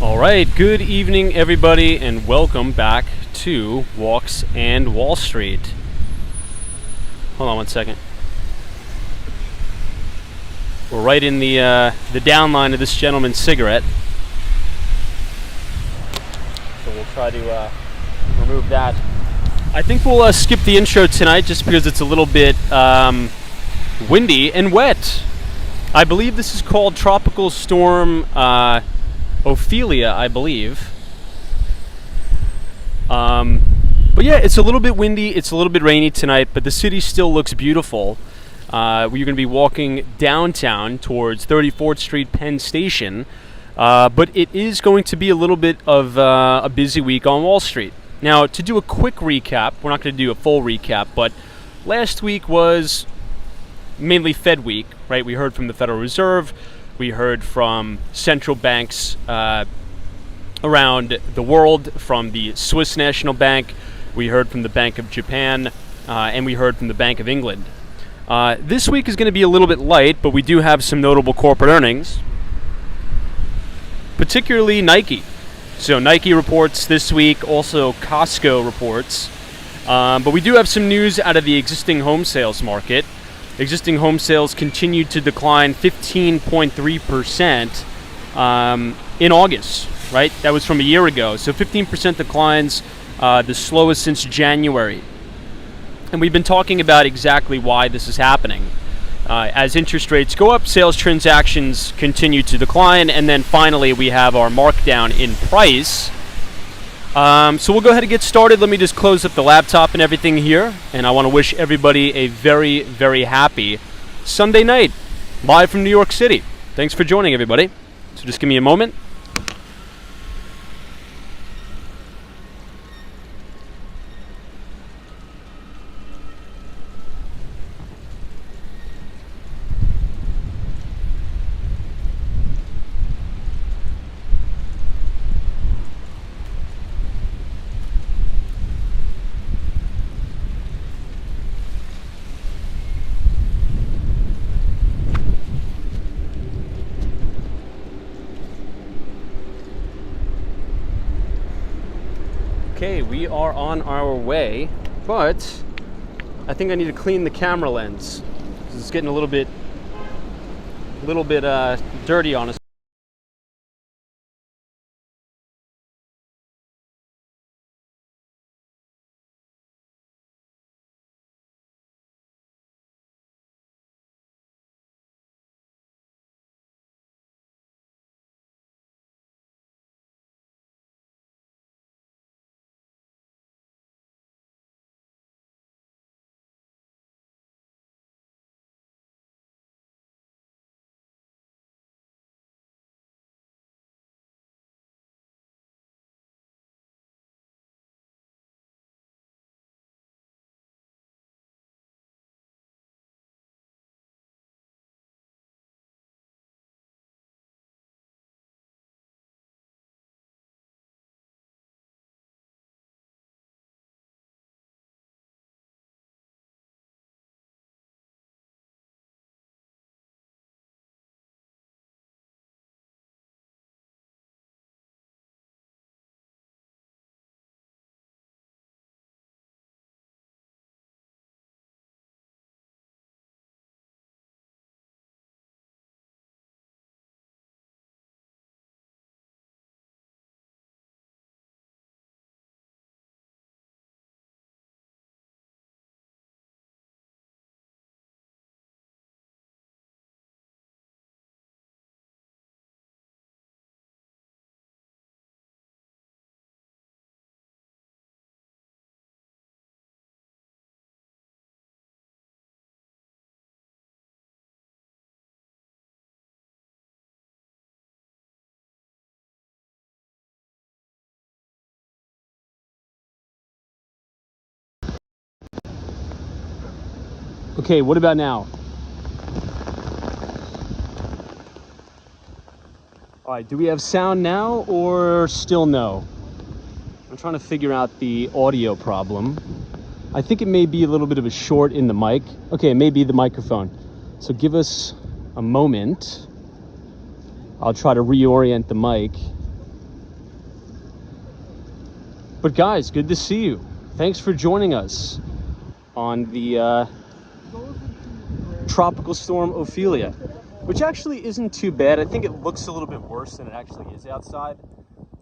Alright, good evening everybody and welcome back to Walks and Wall Street. Hold on one second. We're right in the downline of this gentleman's cigarette. So we'll try to remove that. I think we'll skip the intro tonight just because it's a little bit windy and wet. I believe this is called Tropical Storm Ophelia, I believe. But yeah, it's a little bit windy, it's a little bit rainy tonight, but the city still looks beautiful. We're going to be walking downtown towards 34th Street Penn Station, but it is going to be a little bit of a busy week on Wall Street. Now, to do a quick recap, we're not going to do a full recap, but last week was mainly Fed week, right? We heard from the Federal Reserve. We heard from central banks around the world, from the Swiss National Bank. We heard from the Bank of Japan, and we heard from the Bank of England. This week is going to be a little bit light, but we do have some notable corporate earnings, particularly Nike. So Nike reports this week, also Costco reports. But we do have some news out of the existing home sales market. Existing home sales continued to decline 15.3% in August, right? That was from a year ago. So 15% declines, the slowest since January. And we've been talking about exactly why this is happening. As interest rates go up, sales transactions continue to decline, and then finally we have our markdown in price. So we'll go ahead and get started. Let me just close up the laptop and everything here. And I want to wish everybody a very, very happy Sunday night, live from New York City. Thanks for joining, everybody. So just give me a moment. Okay, we are on our way, but I think I need to clean the camera lens because it's getting a little bit dirty on us. Okay, what about now? All right, do we have sound now or still no? I'm trying to figure out the audio problem. I think it may be a little bit of a short in the mic. Okay, it may be the microphone. So give us a moment. I'll try to reorient the mic. But guys, good to see you. Thanks for joining us on the tropical storm Ophelia, which actually isn't too bad. I think it looks a little bit worse than it actually is outside.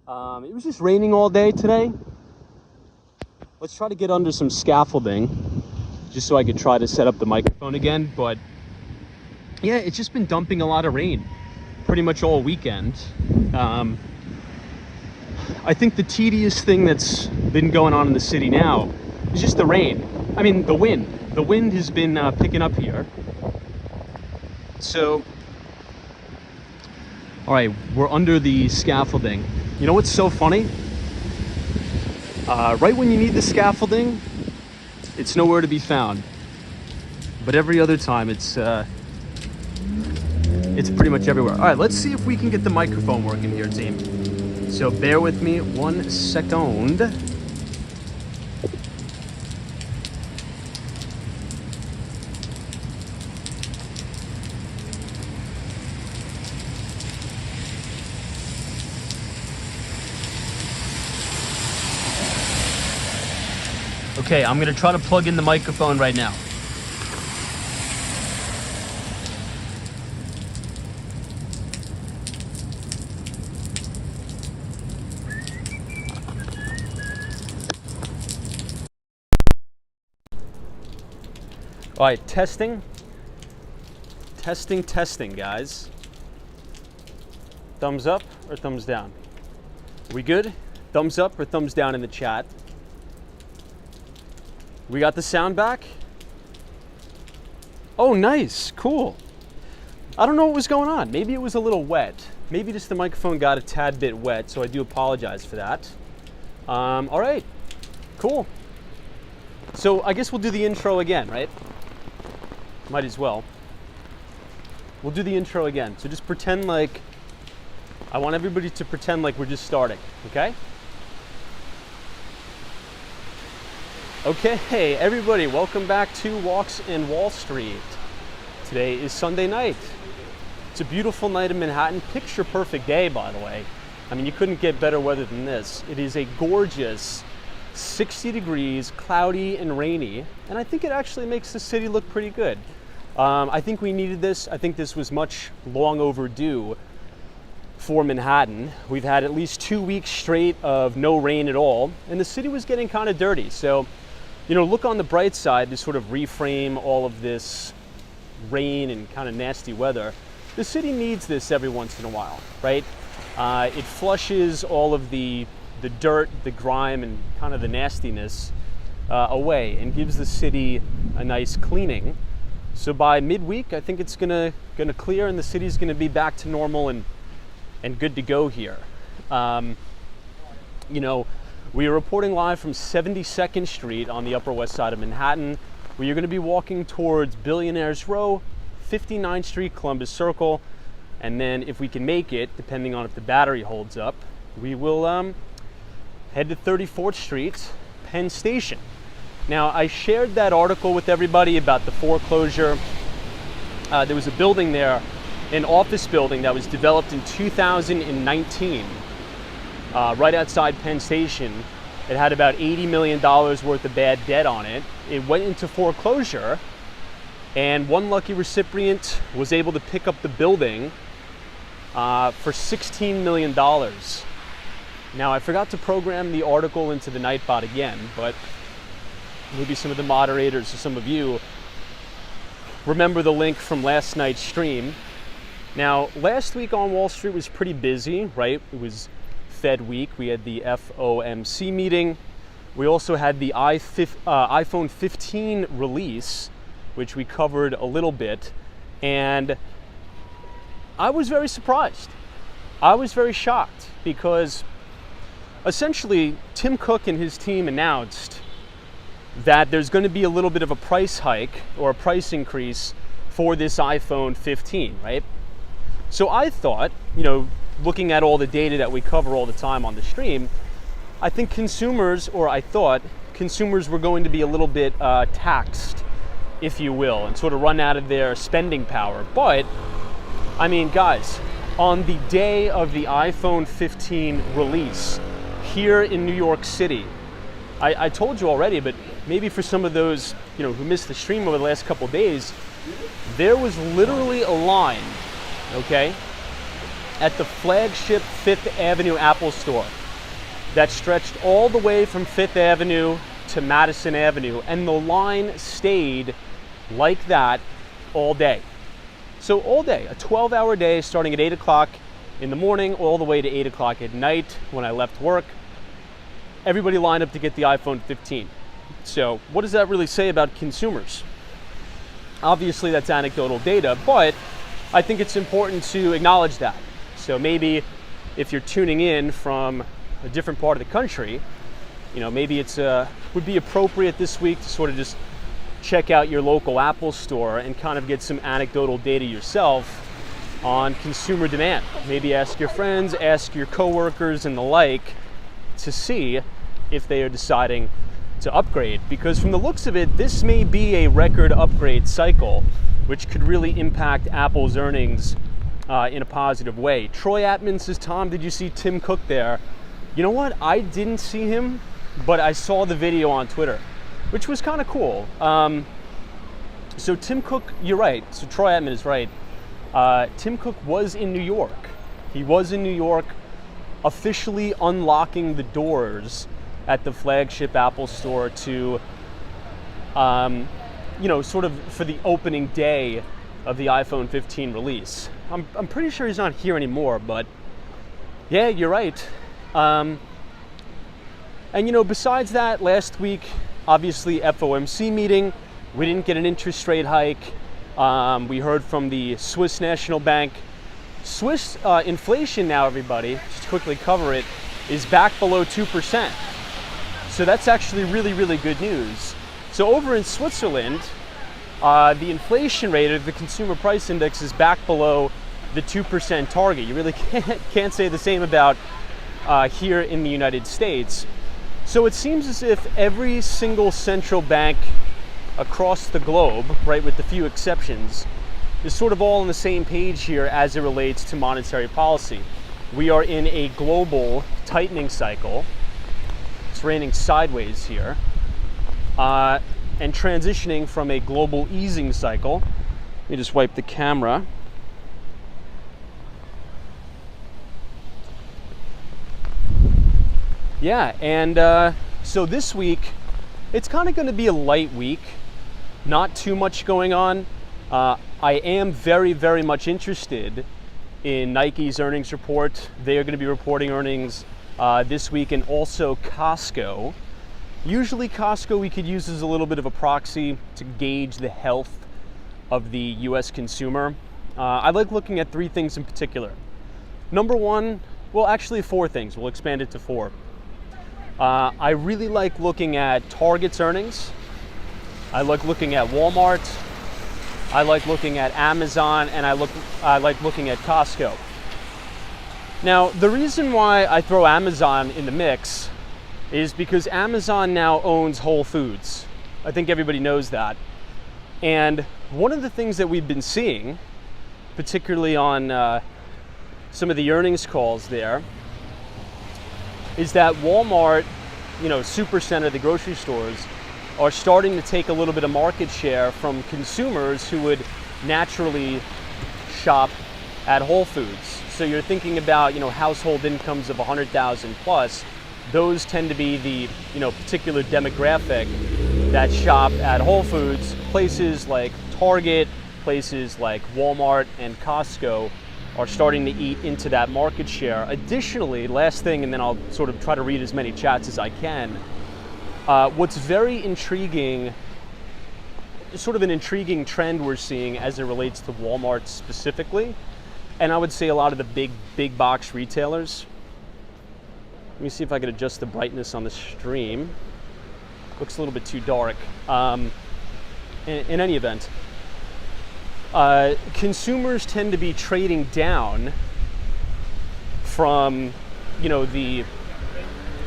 It was just raining all day today. Let's try to get under some scaffolding just so I could try to set up the microphone again. But yeah, it's just been dumping a lot of rain pretty much all weekend. I think the tedious thing that's been going on in the city now is just the rain. I mean, the wind. The wind has been picking up here. So, all right, we're under the scaffolding. You know what's so funny? Right when you need the scaffolding, it's nowhere to be found. But every other time, it's pretty much everywhere. All right, let's see if we can get the microphone working here, team. So bear with me 1 second. Okay, I'm gonna try to plug in the microphone right now. All right, testing, guys. Thumbs up or thumbs down? Are we good? Thumbs up or thumbs down in the chat? We got the sound back? Oh, nice, cool. I don't know what was going on. Maybe it was a little wet. Maybe just the microphone got a tad bit wet, so I do apologize for that. All right, cool. So I guess we'll do the intro again, right? Might as well. We'll do the intro again. So just pretend like, I want everybody to pretend like we're just starting, okay? Okay, hey everybody, welcome back to Walks in Wall Street. Today is Sunday night. It's a beautiful night in Manhattan. Picture perfect day, by the way. I mean, you couldn't get better weather than this. It is a gorgeous 60 degrees, cloudy and rainy, and I think it actually makes the city look pretty good. I think we needed this. I think this was much long overdue for Manhattan. We've had at least 2 weeks straight of no rain at all, and the city was getting kind of dirty. So, you know, look on the bright side to sort of reframe all of this rain and kind of nasty weather. The city needs this every once in a while, right? It flushes all of the dirt, the grime, and kind of the nastiness away and gives the city a nice cleaning. So by midweek, I think it's gonna clear and the city's gonna be back to normal and good to go here. You know, we are reporting live from 72nd Street on the Upper West Side of Manhattan, where you're gonna be walking towards Billionaires Row, 59th Street, Columbus Circle, and then if we can make it, depending on if the battery holds up, we will head to 34th Street, Penn Station. Now, I shared that article with everybody about the foreclosure. There was a building there, an office building that was developed in 2019, right outside Penn Station. It had about $80 million worth of bad debt on it. It went into foreclosure, and one lucky recipient was able to pick up the building for $16 million. Now, I forgot to program the article into the Nightbot again, but maybe some of the moderators or some of you remember the link from last night's stream. Now, last week on Wall Street was pretty busy, right? It was Fed week. We had the FOMC meeting. We also had the iPhone 15 release, which we covered a little bit. And I was very surprised. I was very shocked because essentially Tim Cook and his team announced that there's going to be a little bit of a price hike or a price increase for this iPhone 15, right? So I thought, looking at all the data that we cover all the time on the stream, I thought consumers were going to be a little bit taxed, if you will, and sort of run out of their spending power. But, I mean, guys, on the day of the iPhone 15 release here in New York City, I told you already, but maybe for some of those, who missed the stream over the last couple of days, there was literally a line, okay, at the flagship Fifth Avenue Apple Store that stretched all the way from Fifth Avenue to Madison Avenue, and the line stayed like that all day. So all day, a 12-hour day starting at 8 o'clock in the morning all the way to 8 o'clock at night when I left work. Everybody lined up to get the iPhone 15. So what does that really say about consumers? Obviously that's anecdotal data, but I think it's important to acknowledge that. So maybe if you're tuning in from a different part of the country, maybe it's would be appropriate this week to sort of just check out your local Apple store and kind of get some anecdotal data yourself on consumer demand. Maybe ask your friends, ask your coworkers and the like to see if they are deciding to upgrade, because from the looks of it, this may be a record upgrade cycle, which could really impact Apple's earnings in a positive way. Troy Atman says, Tom, did you see Tim Cook there? You know what? I didn't see him, but I saw the video on Twitter, which was kind of cool. So Tim Cook, you're right. So Troy Atman is right. Tim Cook was in New York. He was in New York officially unlocking the doors at the flagship Apple store to, sort of for the opening day of the iPhone 15 release. I'm pretty sure he's not here anymore, but yeah, you're right. And besides that, last week, obviously FOMC meeting, we didn't get an interest rate hike. We heard from the Swiss National Bank. Swiss inflation now, everybody, just to quickly cover it, is back below 2%. So that's actually really, really good news. So over in Switzerland, the inflation rate of the consumer price index is back below the 2% target. You really can't say the same about here in the United States. So it seems as if every single central bank across the globe, right, with a few exceptions, is sort of all on the same page here as it relates to monetary policy. We are in a global tightening cycle. It's raining sideways here. And transitioning from a global easing cycle. Let me just wipe the camera. Yeah, and so this week, it's kind of going to be a light week. Not too much going on. I am very, very much interested in Nike's earnings report. They are going to be reporting earnings this week, and also Costco. Usually Costco we could use as a little bit of a proxy to gauge the health of the US consumer. I like looking at three things in particular. Number one, well, actually four things. We'll expand it to four. I really like looking at Target's earnings. I like looking at Walmart. I like looking at Amazon, and I like looking at Costco. Now, the reason why I throw Amazon in the mix is because Amazon now owns Whole Foods. I think everybody knows that. And one of the things that we've been seeing, particularly on some of the earnings calls there, is that Walmart, Supercenter, the grocery stores, are starting to take a little bit of market share from consumers who would naturally shop at Whole Foods. So you're thinking about, household incomes of 100,000 plus. Those tend to be the, particular demographic that shop at Whole Foods. Places like Target, places like Walmart and Costco are starting to eat into that market share. Additionally, last thing, and then I'll sort of try to read as many chats as I can. What's very intriguing, sort of an intriguing trend we're seeing as it relates to Walmart specifically, and I would say a lot of the big box retailers. Let me see if I can adjust the brightness on the stream. Looks a little bit too dark. In any event, consumers tend to be trading down from, the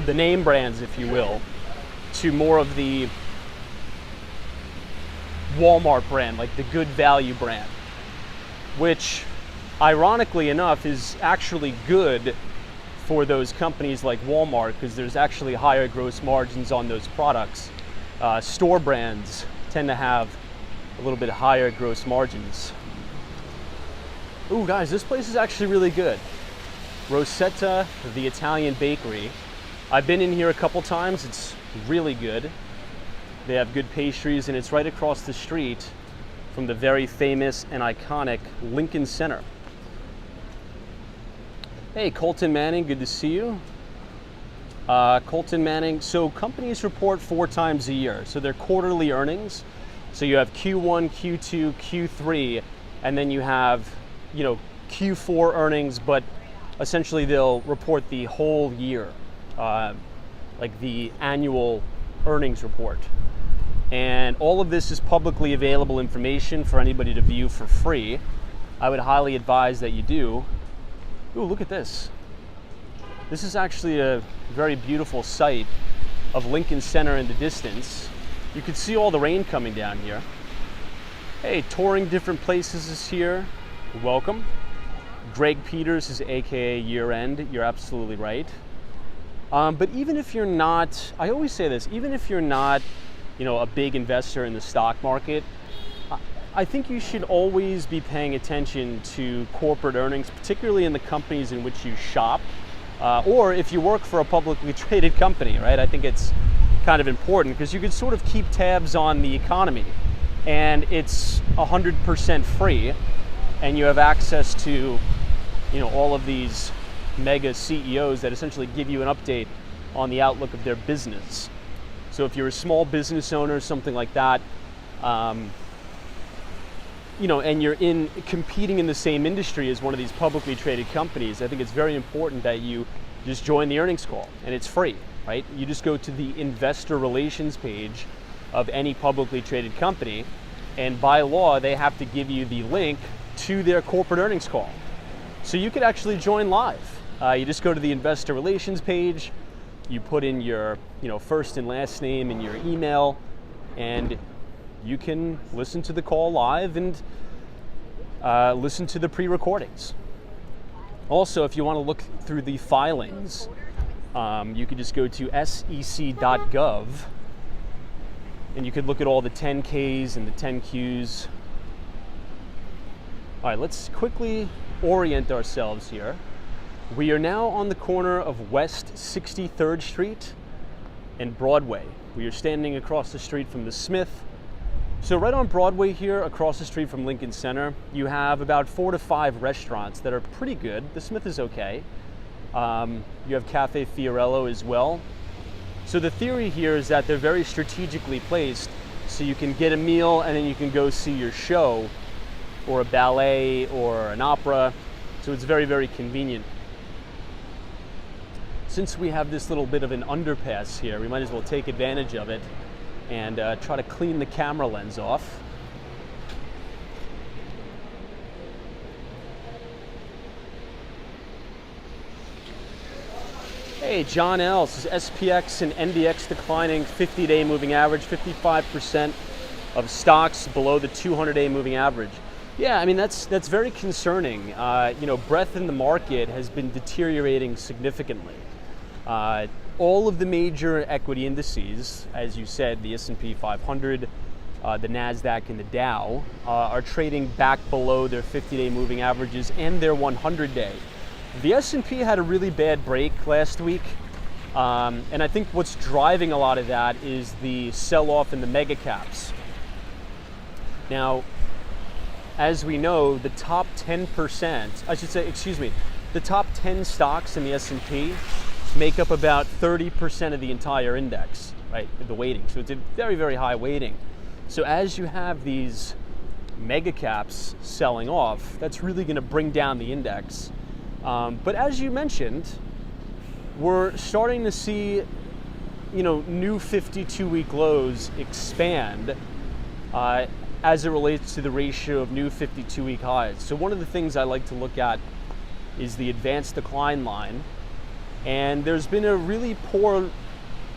name brands, if you will, to more of the Walmart brand, like the good value brand, which ironically enough is actually good for those companies like Walmart because there's actually higher gross margins on those products. Store brands tend to have a little bit higher gross margins. Ooh, guys, this place is actually really good. Rosetta, the Italian bakery. I've been in here a couple times. It's really good. They have good pastries, and it's right across the street from the very famous and iconic Lincoln Center. Hey, Colton Manning, good to see you. Colton Manning, so companies report 4 times a year. So they're quarterly earnings. So you have Q1, Q2, Q3, and then you have, Q4 earnings, but essentially they'll report the whole year, like the annual earnings report. And all of this is publicly available information for anybody to view for free. I would highly advise that you do. Ooh, look at this. This is actually a very beautiful sight of Lincoln Center in the distance. You can see all the rain coming down here. Hey, touring different places is here. Welcome. Greg Peters is AKA Year End. You're absolutely right. But even if you're not, I always say this, even if you're not a big investor in the stock market, I think you should always be paying attention to corporate earnings, particularly in the companies in which you shop, or if you work for a publicly traded company, right? I think it's kind of important because you can sort of keep tabs on the economy, and it's 100% free, and you have access to, all of these mega CEOs that essentially give you an update on the outlook of their business. So if you're a small business owner, something like that, and you're competing in the same industry as one of these publicly traded companies, I think it's very important that you just join the earnings call, and it's free, right? You just go to the investor relations page of any publicly traded company, and by law, they have to give you the link to their corporate earnings call. So you could actually join live. You just go to the investor relations page, you put in your first and last name and your email, and you can listen to the call live and listen to the pre-recordings. Also, if you want to look through the filings, you could just go to sec.gov, and you could look at all the 10Ks and the 10Qs. All right, let's quickly orient ourselves here. We are now on the corner of West 63rd Street and Broadway. We are standing across the street from the Smith. So right on Broadway here, across the street from Lincoln Center, you have about 4 to 5 restaurants that are pretty good. The Smith is okay. You have Cafe Fiorello as well. So the theory here is that they're very strategically placed, so you can get a meal and then you can go see your show or a ballet or an opera. So it's very, very convenient. Since we have this little bit of an underpass here, we might as well take advantage of it and try to clean the camera lens off. Hey, John L. says SPX and NDX declining 50-day moving average, 55% of stocks below the 200-day moving average. Yeah, I mean, that's very concerning. Breadth in the market has been deteriorating significantly. All of the major equity indices, as you said, the S&P 500, the NASDAQ, and the Dow, are trading back below their 50-day moving averages and their 100-day. The S&P had a really bad break last week, and I think what's driving a lot of that is the sell-off in the mega caps. Now, as we know, the top 10%, the top 10 stocks in the S&P make up about 30% of the entire index, right, the weighting. So it's a very, very high weighting. So as you have these mega caps selling off, that's really going to bring down the index. But as you mentioned, we're starting to see new 52-week lows expand as it relates to the ratio of new 52-week highs. So one of the things I like to look at is the advanced decline line. And there's been a really poor,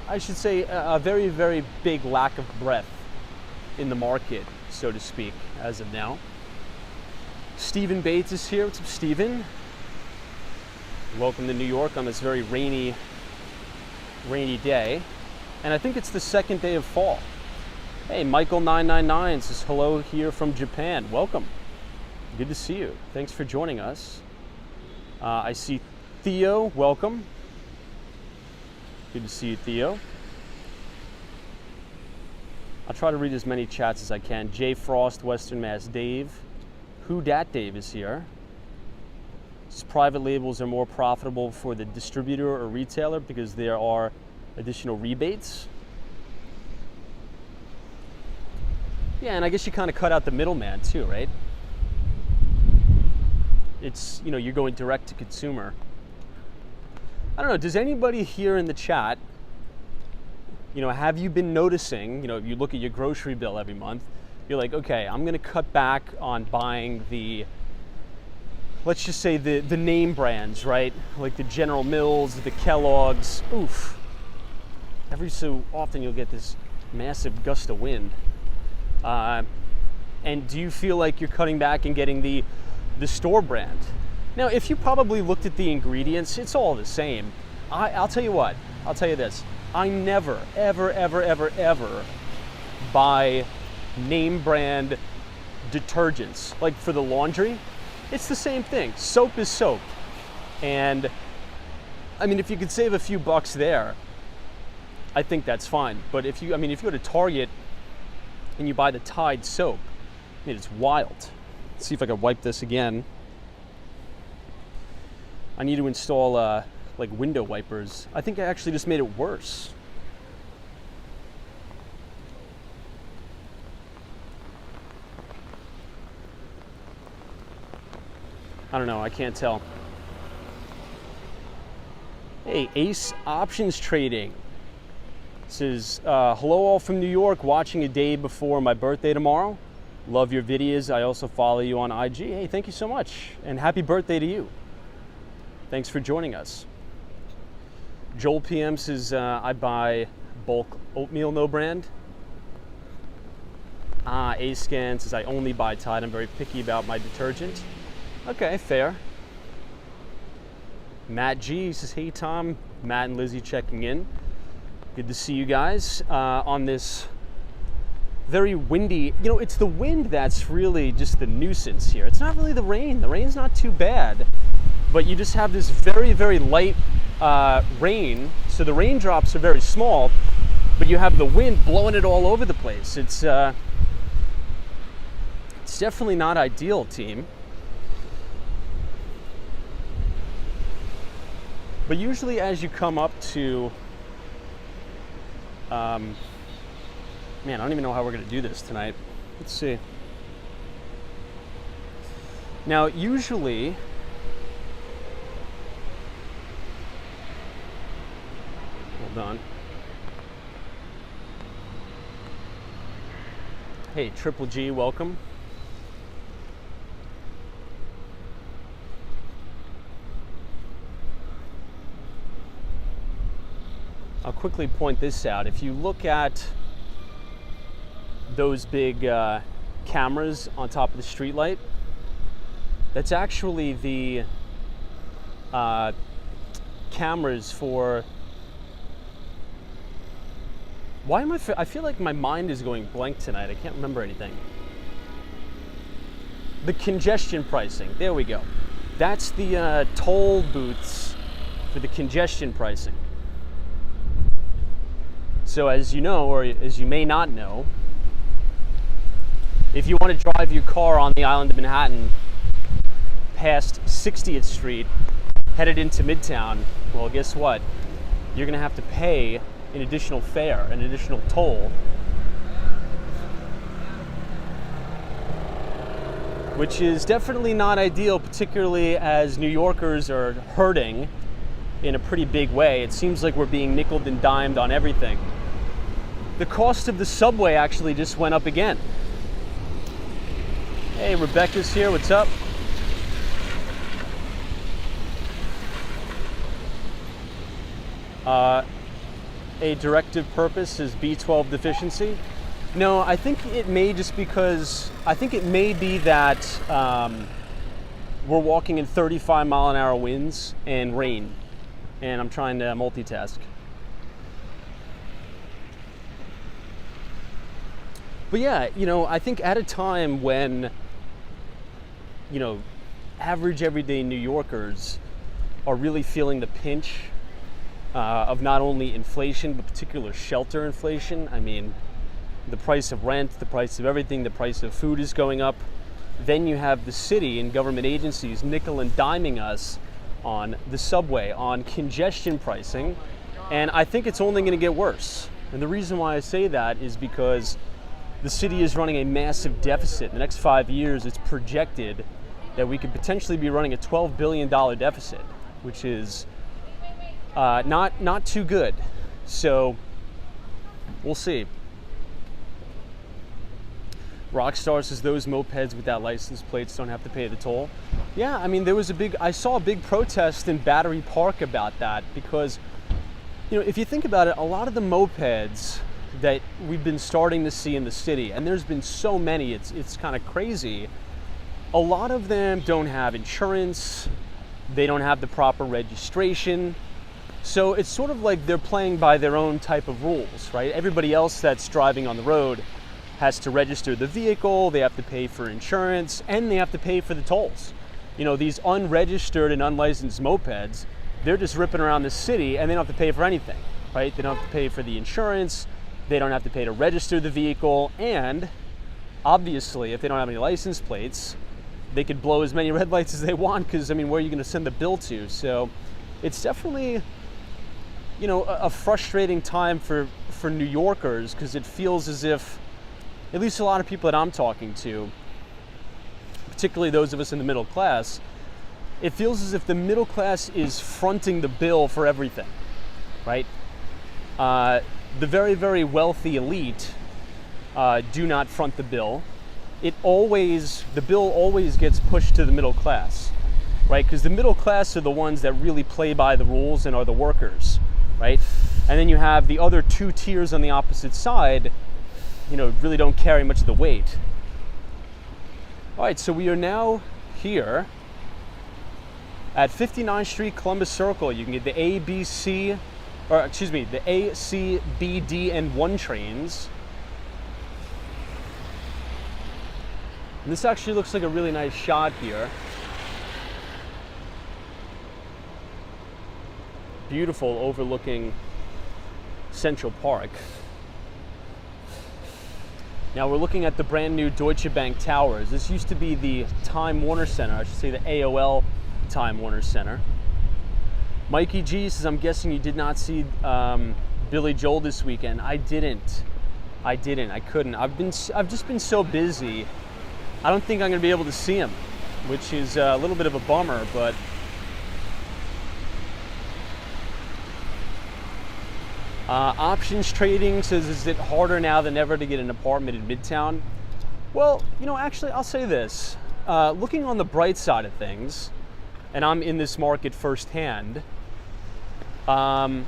I should say, a very, very big lack of breadth in the market, so to speak, as of now. Stephen Bates is here. What's up, Stephen? Welcome to New York on this very rainy day. And I think it's the second day of fall. Hey, Michael999 says hello here from Japan. Welcome. Good to see you. Thanks for joining us. I see Theo. Welcome. Good to see you, Theo. I'll try to read as many chats as I can. Jay Frost, Western Mass. Dave. Who Dat Dave is here. Private labels are more profitable for the distributor or retailer because there are additional rebates. Yeah, and I guess you kind of cut out the middleman too, right? It's, you're going direct to consumer. I don't know, does anybody here in the chat, have you been noticing, if you look at your grocery bill every month, you're like, okay, I'm gonna cut back on buying let's just say the name brands, right? Like the General Mills, the Kellogg's, oof. Every so often you'll get this massive gust of wind. And do you feel like you're cutting back and getting the store brand? Now, if you probably looked at the ingredients, it's all the same. I'll tell you what, I'll tell you this. I never, ever, ever, ever, ever buy name brand detergents. Like for the laundry, it's the same thing. Soap is soap. And I mean, if you could save a few bucks there, I think that's fine. But if you go to Target and you buy the Tide soap, I mean, it's wild. Let's see if I can wipe this again. I need to install like window wipers. I think I actually just made it worse. I don't know, I can't tell. Hey, Ace Options Trading says, hello all from New York, watching a day before my birthday tomorrow. Love your videos. I also follow you on IG. Hey, thank you so much. And happy birthday to you. Thanks for joining us. Joel PM says, I buy bulk oatmeal, no brand. A-Scan says, I only buy Tide. I'm very picky about my detergent. Okay, fair. Matt G says, hey Tom. Matt and Lizzie checking in. Good to see you guys on this very windy. It's the wind that's really just the nuisance here. It's not really the rain. The rain's not too bad. But you just have this very, very light rain. So the raindrops are very small, but you have the wind blowing it all over the place. It's definitely not ideal, team. But usually as you come up to, man, I don't even know how we're gonna do this tonight. Let's see. Now, usually, hold on. Hey, Triple G, welcome. I'll quickly point this out. If you look at those big cameras on top of the streetlight, that's actually the cameras for, why am I feel like my mind is going blank tonight. I can't remember anything. The congestion pricing, there we go. That's the toll booths for the congestion pricing. So as you know, or as you may not know, if you want to drive your car on the island of Manhattan past 60th Street, headed into Midtown, well, guess what? You're going to have to pay an additional fare, an additional toll, which is definitely not ideal, particularly as New Yorkers are hurting in a pretty big way. It seems like we're being nickeled and dimed on everything. The cost of the subway actually just went up again. Hey, Rebecca's here. What's up? A directive purpose is B12 deficiency. No, I think it may just because, I think it may be that we're walking in 35 mile an hour winds and rain, and I'm trying to multitask. But yeah, I think at a time when, average everyday New Yorkers are really feeling the pinch of not only inflation, but particular shelter inflation. I mean, the price of rent, the price of everything, the price of food is going up. Then you have the city and government agencies nickel and diming us on the subway, on congestion pricing, and I think it's only going to get worse. And the reason why I say that is because the city is running a massive deficit. In the next 5 years, it's projected that we could potentially be running a $12 billion deficit, which is not too good. So we'll see. Rockstar says those mopeds without license plates don't have to pay the toll. Yeah, I mean, I saw a big protest in Battery Park about that because, if you think about it, a lot of the mopeds that we've been starting to see in the city, and there's been so many, it's kind of crazy. A lot of them don't have insurance, they don't have the proper registration. So it's sort of like they're playing by their own type of rules, right? Everybody else that's driving on the road has to register the vehicle, they have to pay for insurance, and they have to pay for the tolls. These unregistered and unlicensed mopeds, they're just ripping around the city and they don't have to pay for anything, right? They don't have to pay for the insurance, they don't have to pay to register the vehicle, and obviously, if they don't have any license plates, they could blow as many red lights as they want because, where are you going to send the bill to? So it's definitely, a frustrating time for New Yorkers because it feels as if, at least a lot of people that I'm talking to, particularly those of us in the middle class, it feels as if the middle class is fronting the bill for everything, right? The very, very wealthy elite do not front the bill. The bill always gets pushed to the middle class, right? Because the middle class are the ones that really play by the rules and are the workers, right? And then you have the other two tiers on the opposite side, really don't carry much of the weight. All right, so we are now here at 59th Street, Columbus Circle. You can get the A, B, C, the A, C, B, D, and 1 trains. And this actually looks like a really nice shot here. Beautiful, overlooking Central Park. Now we're looking at the brand new Deutsche Bank Towers. This used to be the Time Warner Center, I should say the AOL Time Warner Center. Mikey G says, I'm guessing you did not see Billy Joel this weekend. I didn't. I couldn't. I've just been so busy. I don't think I'm going to be able to see him, which is a little bit of a bummer, but options trading says, is it harder now than ever to get an apartment in Midtown? Well, actually, I'll say this. Looking on the bright side of things, and I'm in this market firsthand, listen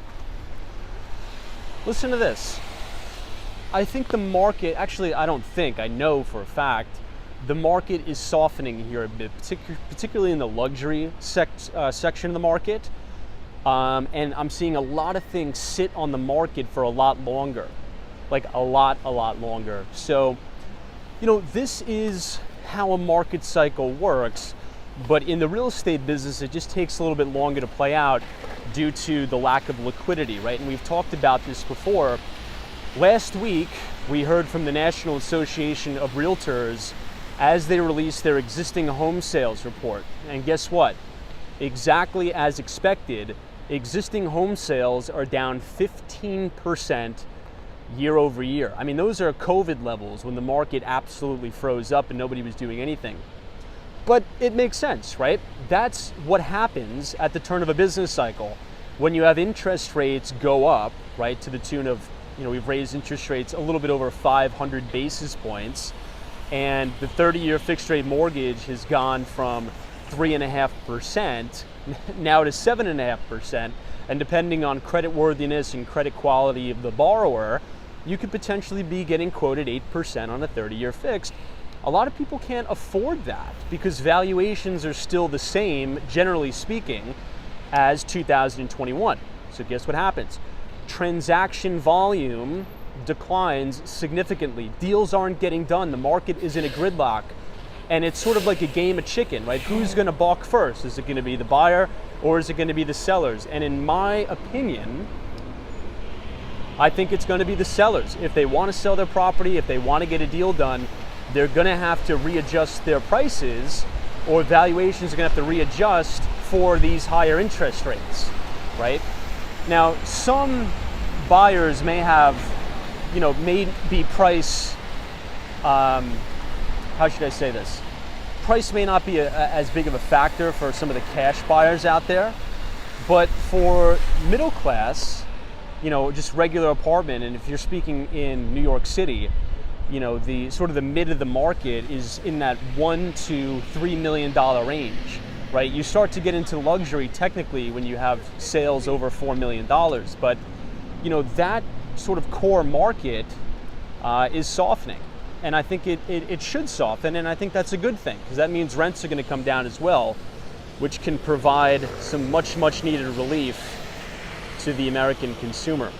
to this. I think the market, actually, I don't think, I know for a fact, the market is softening here a bit, particularly in the luxury section of the market. And I'm seeing a lot of things sit on the market for a lot longer, like a lot longer. So, this is how a market cycle works, but in the real estate business, it just takes a little bit longer to play out due to the lack of liquidity, right? And we've talked about this before. Last week, we heard from the National Association of Realtors as they released their existing home sales report. And guess what? Exactly as expected, existing home sales are down 15% year over year. I mean, those are COVID levels when the market absolutely froze up and nobody was doing anything. But it makes sense, right? That's what happens at the turn of a business cycle. when you have interest rates go up, right, to the tune of, we've raised interest rates a little bit over 500 basis points, and the 30-year fixed rate mortgage has gone from 3.5% now to 7.5%, and depending on credit worthiness and credit quality of the borrower, you could potentially be getting quoted 8% on a 30-year fixed. A lot of people can't afford that because valuations are still the same, generally speaking, as 2021. So guess what happens? Transaction volume declines significantly. Deals aren't getting done. The market is in a gridlock. And it's sort of like a game of chicken, right? Who's going to balk first? Is it going to be the buyer or is it going to be the sellers? And in my opinion, I think it's going to be the sellers. If they want to sell their property, if they want to get a deal done, they're going to have to readjust their prices, or valuations are going to have to readjust for these higher interest rates, right? Now, some buyers may have, may be price, how should I say this? Price may not be as big of a factor for some of the cash buyers out there, but for middle class, just regular apartment, and if you're speaking in New York City, the sort of the mid of the market is in that $1 to $3 million range, right? You start to get into luxury technically when you have sales over $4 million, but that sort of core market is softening. And I think it should soften, and I think that's a good thing, because that means rents are going to come down as well, which can provide some much needed relief to the American consumer.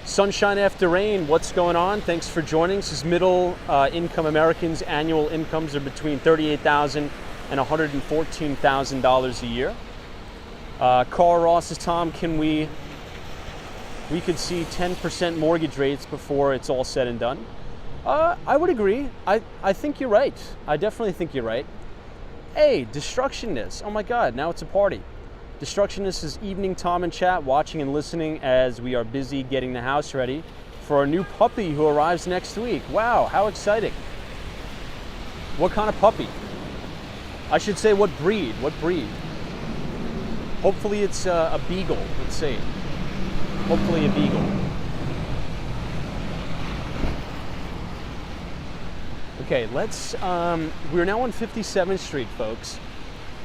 Sunshine after rain, what's going on? Thanks for joining. This is middle income Americans. Annual incomes are between $38,000 and $114,000 a year. Carl Ross is Tom. Can we could see 10% mortgage rates before it's all said and done? I would agree. I think you're right. I definitely think you're right. Hey, Destructionist. Oh my God, now it's a party. Destructionist is evening Tom and chat, watching and listening as we are busy getting the house ready for our new puppy who arrives next week. Wow, how exciting. What kind of puppy? I should say what breed. Hopefully it's a beagle. Let's see. Hopefully a beagle. Okay, we're now on 57th Street, folks.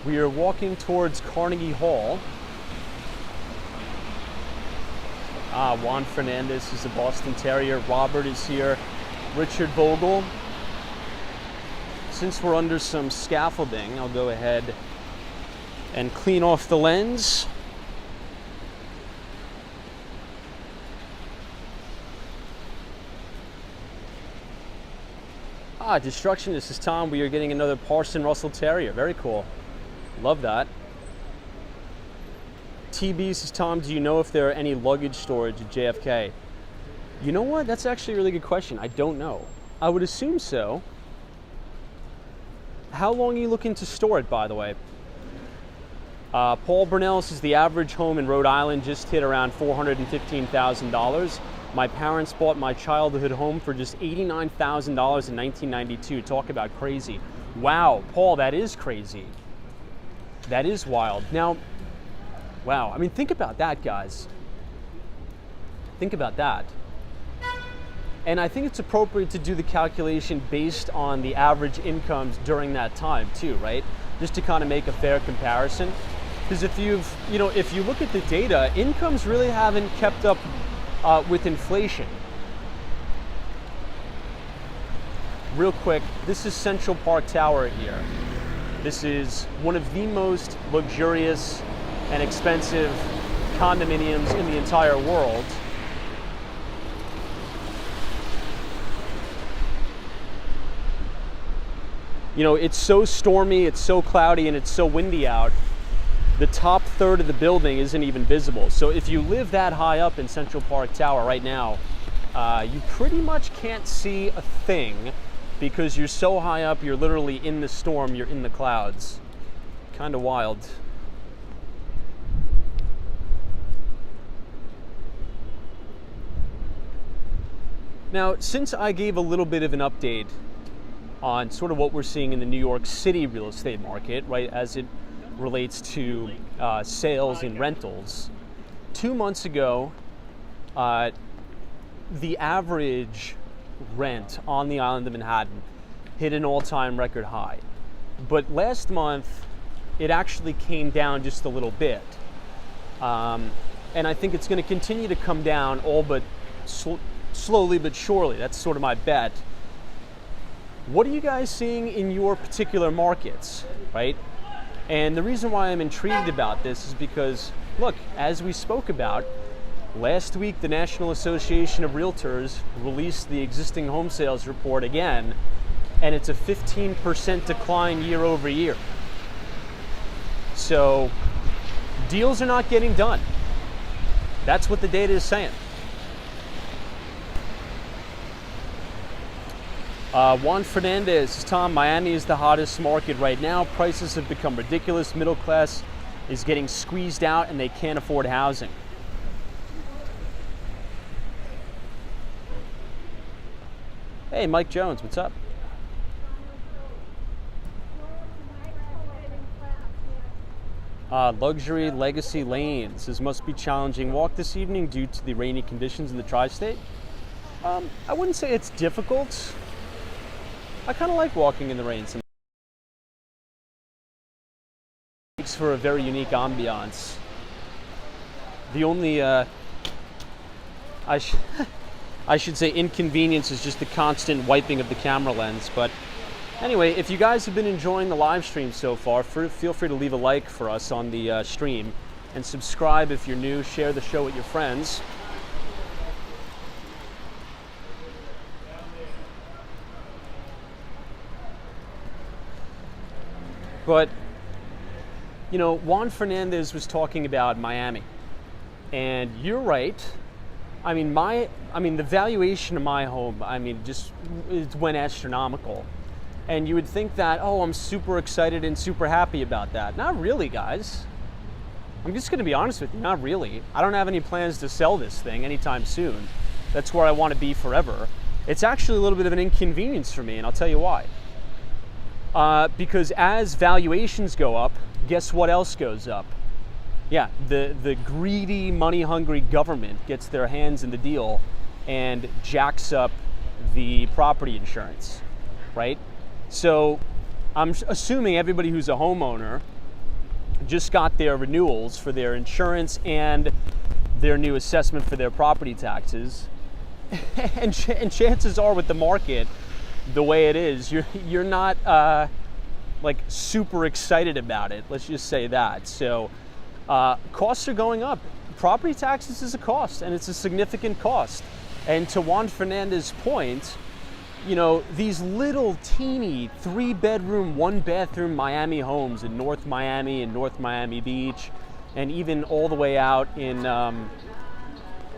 We are walking towards Carnegie Hall. Juan Fernandez is a Boston Terrier. Robert is here. Richard Vogel. Since we're under some scaffolding, I'll go ahead and clean off the lens. Destruction, this is Tom. We are getting another Parson Russell Terrier. Very cool. Love that. TB says, Tom, do you know if there are any luggage storage at JFK? You know what? That's actually a really good question. I don't know. I would assume so. How long are you looking to store it, by the way? Paul Burnell says the average home in Rhode Island just hit around $415,000. My parents bought my childhood home for just $89,000 in 1992. Talk about crazy. Wow, Paul, that is crazy. That is wild. Now, wow, I mean, think about that, guys. Think about that. And I think it's appropriate to do the calculation based on the average incomes during that time too, right? Just to kind of make a fair comparison. Because if you look at the data, incomes really haven't kept up with inflation. Real quick, this is Central Park Tower here. This is one of the most luxurious and expensive condominiums in the entire world. It's so stormy, it's so cloudy, and it's so windy out. The top third of the building isn't even visible. So if you live that high up in Central Park Tower right now, you pretty much can't see a thing because you're so high up, you're literally in the storm, you're in the clouds. Kind of wild. Now, since I gave a little bit of an update on sort of what we're seeing in the New York City real estate market, right, as it relates to sales and rentals, 2 months ago, the average rent on the island of Manhattan hit an all-time record high. But last month, it actually came down just a little bit. And I think it's going to continue to come down, all but slowly but surely. That's sort of my bet. What are you guys seeing in your particular markets, right? And the reason why I'm intrigued about this is because, look, as we spoke about, last week the National Association of Realtors released the existing home sales report again, and it's a 15% decline year over year. So deals are not getting done. That's what the data is saying. Juan Fernandez says, Tom, Miami is the hottest market right now. Prices have become ridiculous. Middle class is getting squeezed out and they can't afford housing. Hey, Mike Jones, what's up? Luxury Legacy Lanes. This must be challenging walk this evening due to the rainy conditions in the tri-state. I wouldn't say it's difficult. I kind of like walking in the rain. It makes for a very unique ambiance. The only, I should say inconvenience is just the constant wiping of the camera lens. But anyway, if you guys have been enjoying the live stream so far, feel free to leave a like for us on the stream and subscribe if you're new. Share the show with your friends. But, you know, Juan Fernandez was talking about Miami, and you're right. I mean, the valuation of my home, just it went astronomical. And you would think that, oh, I'm super excited and super happy about that. Not really, guys. I'm just going to be honest with you, not really. I don't have any plans to sell this thing anytime soon. That's where I want to be forever. It's actually a little bit of an inconvenience for me, and I'll tell you why. Because as valuations go up, guess what else goes up? Yeah, the greedy, money-hungry government gets their hands in the deal and jacks up the property insurance, right? So I'm assuming everybody who's a homeowner just got their renewals for their insurance and their new assessment for their property taxes. and chances are with the market, the way it is, you're not like super excited about it. Let's just say that. So costs are going up. Property taxes is a cost, and it's a significant cost. And to Juan Fernandez's point, you know, these little teeny 3-bedroom, 1-bathroom Miami homes in North Miami and North Miami Beach, and even all the way out in,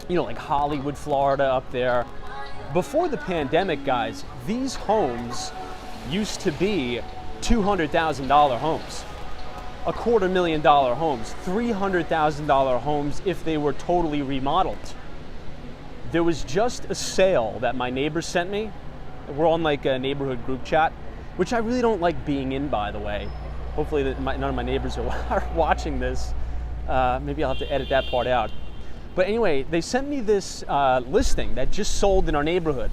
like Hollywood, Florida up there. Before the pandemic, guys, these homes used to be $200,000 homes, $250,000 homes, $300,000 homes if they were totally remodeled. There was just a sale that my neighbor sent me. We're on like a neighborhood group chat, which I really don't like being in, by the way. Hopefully none of my neighbors are watching this. Maybe I'll have to edit that part out. But anyway, they sent me this listing that just sold in our neighborhood.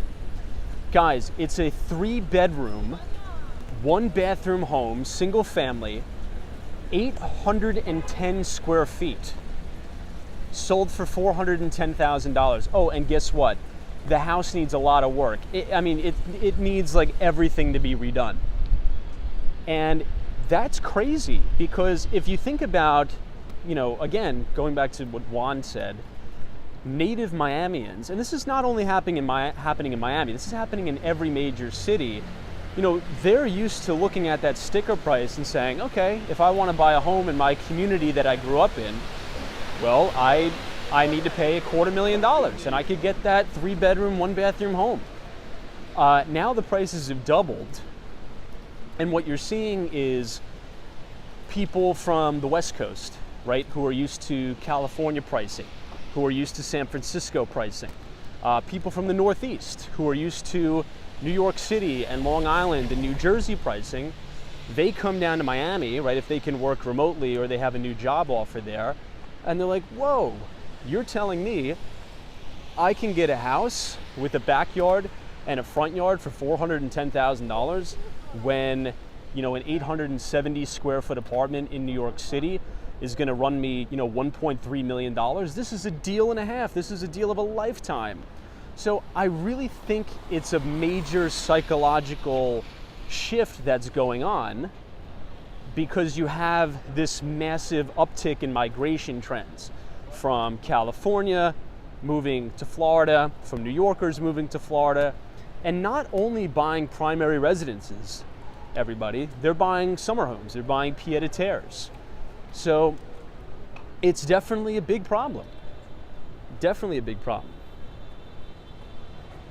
Guys, it's a 3-bedroom, 1-bathroom home, single family, 810 square feet. Sold for $410,000. Oh, and guess what? The house needs a lot of work. It needs like everything to be redone. And that's crazy, because if you think about, again, going back to what Juan said, native Miamians, and this is not only happening in Miami, this is happening in every major city, they're used to looking at that sticker price and saying, okay, if I want to buy a home in my community that I grew up in, well, I need to pay $250,000, and I could get that 3-bedroom, 1-bathroom home. Now the prices have doubled, and what you're seeing is people from the West Coast, right, who are used to California pricing, who are used to San Francisco pricing, people from the Northeast who are used to New York City and Long Island and New Jersey pricing. They come down to Miami, right, if they can work remotely or they have a new job offer there, and they're like, whoa, You're telling me I can get a house with a backyard and a front yard for $410,000 when, you know, an 870 square foot apartment in New York City is going to run me, you know, $1.3 million. This is a deal and a half. This is a deal of a lifetime. So I really think it's a major psychological shift that's going on, because you have this massive uptick in migration trends from California moving to Florida, from New Yorkers moving to Florida, and not only buying primary residences, everybody, they're buying summer homes, they're buying pied-à-terres. So it's definitely a big problem. Definitely a big problem.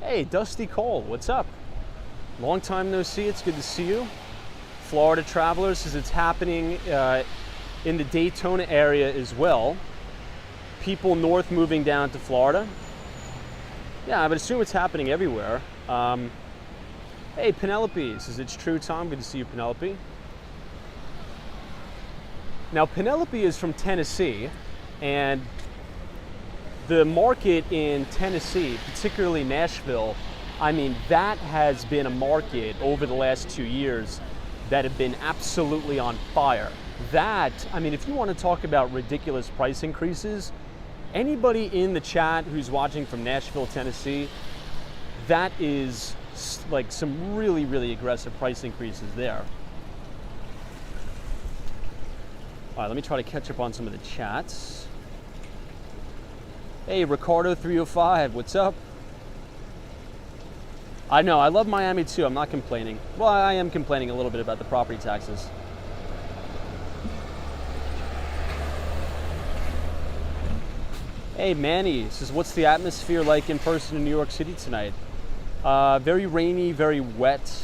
Hey, Dusty Cole, what's up? Long time no see, it's good to see you. Florida Travelers says it's happening in the Daytona area as well. People north moving down to Florida. Yeah, I would assume it's happening everywhere. Hey, Penelope says it's true, Tom. Good to see you, Penelope. Now, Penelope is from Tennessee, and the market in Tennessee, particularly Nashville, I mean, that has been a market over the last 2 years that have been absolutely on fire. That, I mean, if you want to talk about ridiculous price increases, anybody in the chat who's watching from Nashville, Tennessee, that is like some really, really aggressive price increases there. All right, let me try to catch up on some of the chats. Hey, Ricardo305, what's up? I know, I love Miami too, I'm not complaining. Well, I am complaining a little bit about the property taxes. Hey, Manny says, what's the atmosphere like in person in New York City tonight? Very rainy, very wet.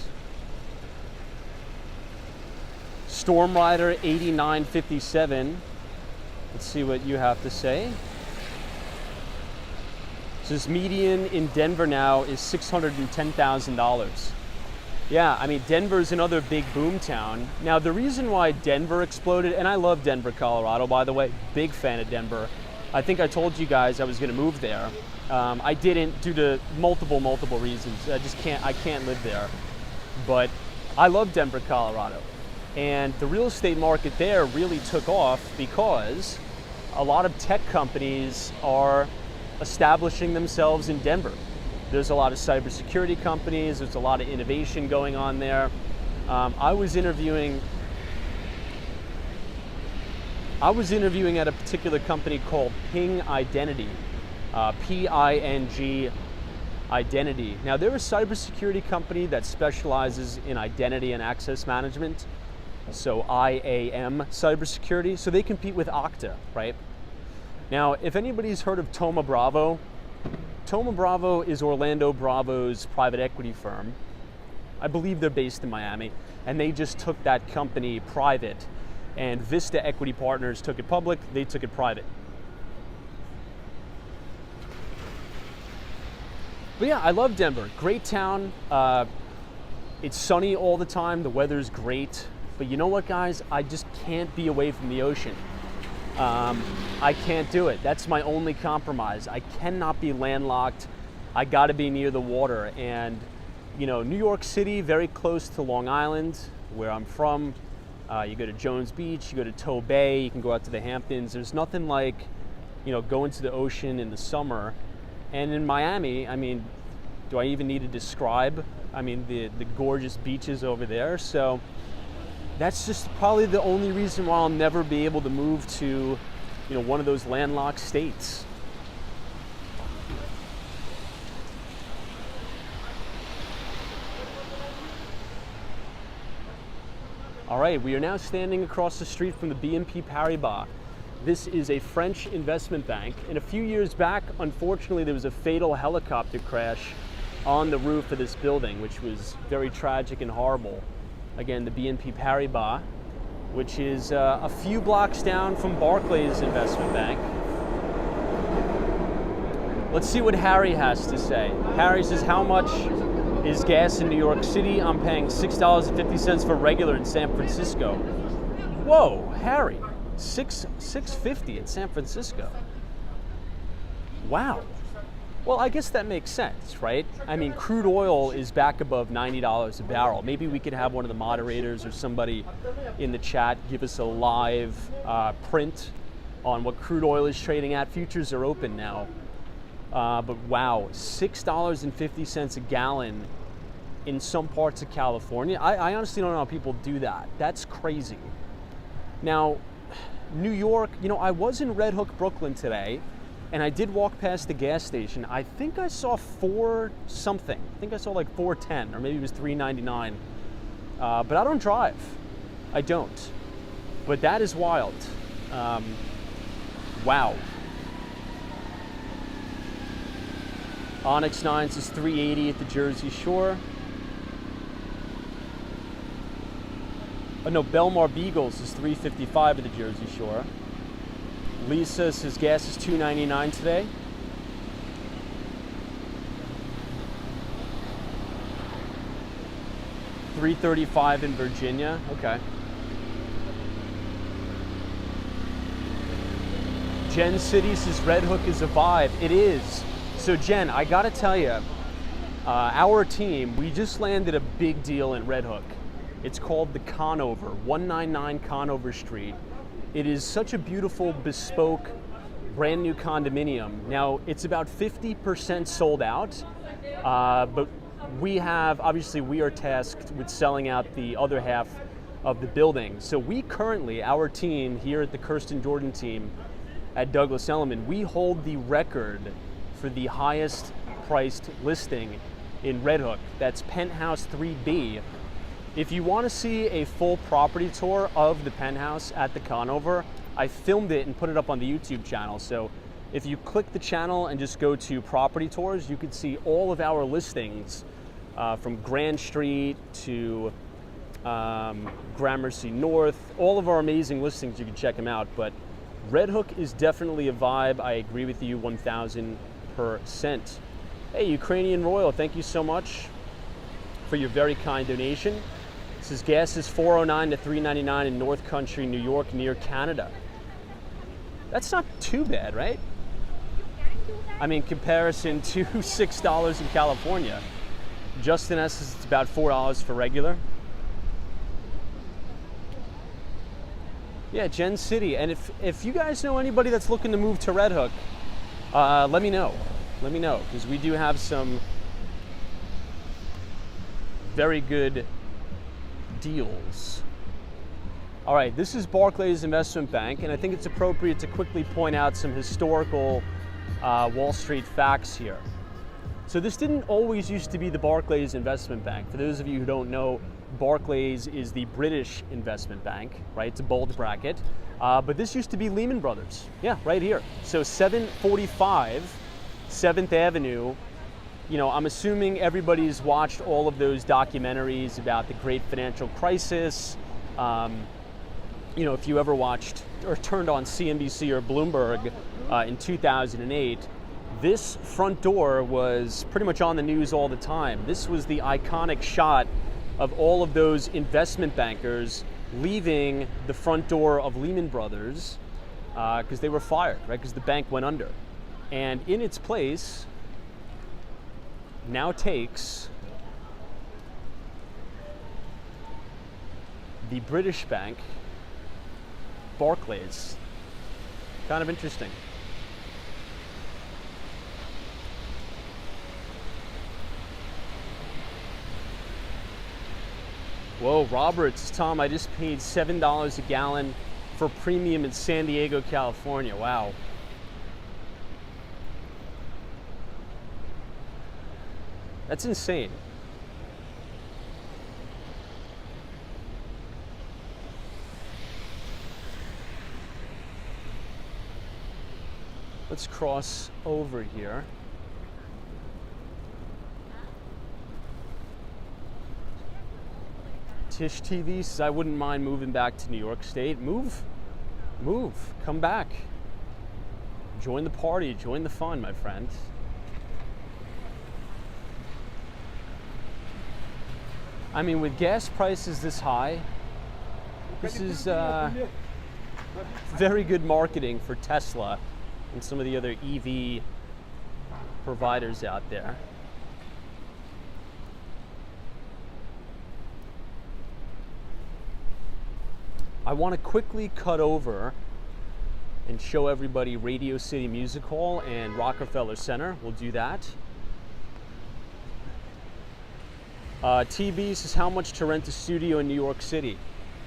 Storm Rider 8957. Let's see what you have to say. Says median in Denver now is $610,000. Yeah, I mean, Denver's another big boom town. Now, the reason why Denver exploded, and I love Denver, Colorado, by the way, big fan of Denver. I think I told you guys I was gonna move there. I didn't due to multiple reasons. I can't live there. But I love Denver, Colorado. And the real estate market there really took off because a lot of tech companies are establishing themselves in Denver. There's a lot of cybersecurity companies, there's a lot of innovation going on there. I was interviewing at a particular company called Ping Identity, P-I-N-G Identity. Now, they're a cybersecurity company that specializes in identity and access management, so IAM cybersecurity. So they compete with Okta, right? Now, if anybody's heard of Thoma Bravo, Thoma Bravo is Orlando Bravo's private equity firm. I believe they're based in Miami, and they just took that company private, and Vista Equity Partners took it public, they took it private. But yeah, I love Denver, great town. It's sunny all the time, the weather's great, but you know what, guys? I just can't be away from the ocean. I can't do it. That's my only compromise. I cannot be landlocked. I gotta be near the water. And, you know, New York City, very close to Long Island, where I'm from. You go to Jones Beach, you go to Tow Bay, you can go out to the Hamptons. There's nothing like, you know, going to the ocean in the summer. And in Miami, I mean, do I even need to describe, I mean, the gorgeous beaches over there? So that's just probably the only reason why I'll never be able to move to, you know, one of those landlocked states. All right, we are now standing across the street from the BNP Paribas. This is a French investment bank, and a few years back, unfortunately, there was a fatal helicopter crash on the roof of this building, which was very tragic and horrible. Again, the BNP Paribas, which is a few blocks down from Barclays Investment Bank. Let's see what Harry has to say. Harry says, how much is gas in New York City? I'm paying $6.50 for regular in San Francisco. Whoa, Harry, $6.50 in San Francisco. Wow. Well, I guess that makes sense, right? I mean, crude oil is back above $90 a barrel. Maybe we could have one of the moderators or somebody in the chat give us a live print on what crude oil is trading at. Futures are open now. But wow, $6.50 a gallon in some parts of California. I honestly don't know how people do that. That's crazy. Now, New York, you know, I was in Red Hook, Brooklyn today, and I did walk past the gas station. I think I saw $4 something. I think I saw like $4.10, or maybe it was $3.99. But I don't drive. I don't. But that is wild. Wow. Onyx 9s is $3.80 at the Jersey Shore. Oh no, Belmar Beagles is $3.55 at the Jersey Shore. Lisa says gas is $2.99 today. $3.35 in Virginia. Okay. Jen City says Red Hook is a vibe. It is. So Jen, I gotta tell you, our team, we just landed a big deal in Red Hook. It's called the Conover, 199 Conover Street. It is such a beautiful, bespoke, brand new condominium. Now, it's about 50% sold out, but we are tasked with selling out the other half of the building. So we currently, our team here at the Kirsten Jordan team at Douglas Elliman, we hold the record for the highest priced listing in Red Hook. That's Penthouse 3B. If you want to see a full property tour of the penthouse at the Conover, I filmed it and put it up on the YouTube channel. So if you click the channel and just go to property tours, you can see all of our listings from Grand Street to Gramercy North, all of our amazing listings. You can check them out. But Red Hook is definitely a vibe. I agree with you 1000%. Hey, Ukrainian Royal, thank you so much for your very kind donation. It says gas is $4.09 to $3.99 in North Country, New York, near Canada. That's not too bad, right? I mean, comparison to $6 in California. Justin S says it's about $4 for regular. Yeah, Gen City. And if you guys know anybody that's looking to move to Red Hook, let me know. Let me know, because we do have some very good deals. All right, this is Barclays Investment Bank, and I think it's appropriate to quickly point out some historical Wall Street facts here. So this didn't always used to be the Barclays Investment Bank. For those of you who don't know, Barclays is the British investment bank, right? It's a bold bracket. But this used to be Lehman Brothers. Yeah, right here. So 745 7th Avenue. You know, I'm assuming everybody's watched all of those documentaries about the great financial crisis. You know, if you ever watched or turned on CNBC or Bloomberg in 2008, this front door was pretty much on the news all the time. This was the iconic shot of all of those investment bankers leaving the front door of Lehman Brothers because they were fired, right? Because the bank went under. And in its place now takes the British bank, Barclays. Kind of interesting. Whoa, Roberts, Tom, I just paid $7 a gallon for premium in San Diego, California. Wow. That's insane. Let's cross over here. Tish TV says, I wouldn't mind moving back to New York State. Move, come back. Join the party, join the fun, my friend. I mean, with gas prices this high, this is very good marketing for Tesla and some of the other EV providers out there. I want to quickly cut over and show everybody Radio City Music Hall and Rockefeller Center. We'll do that. TB says, how much to rent a studio in New York City?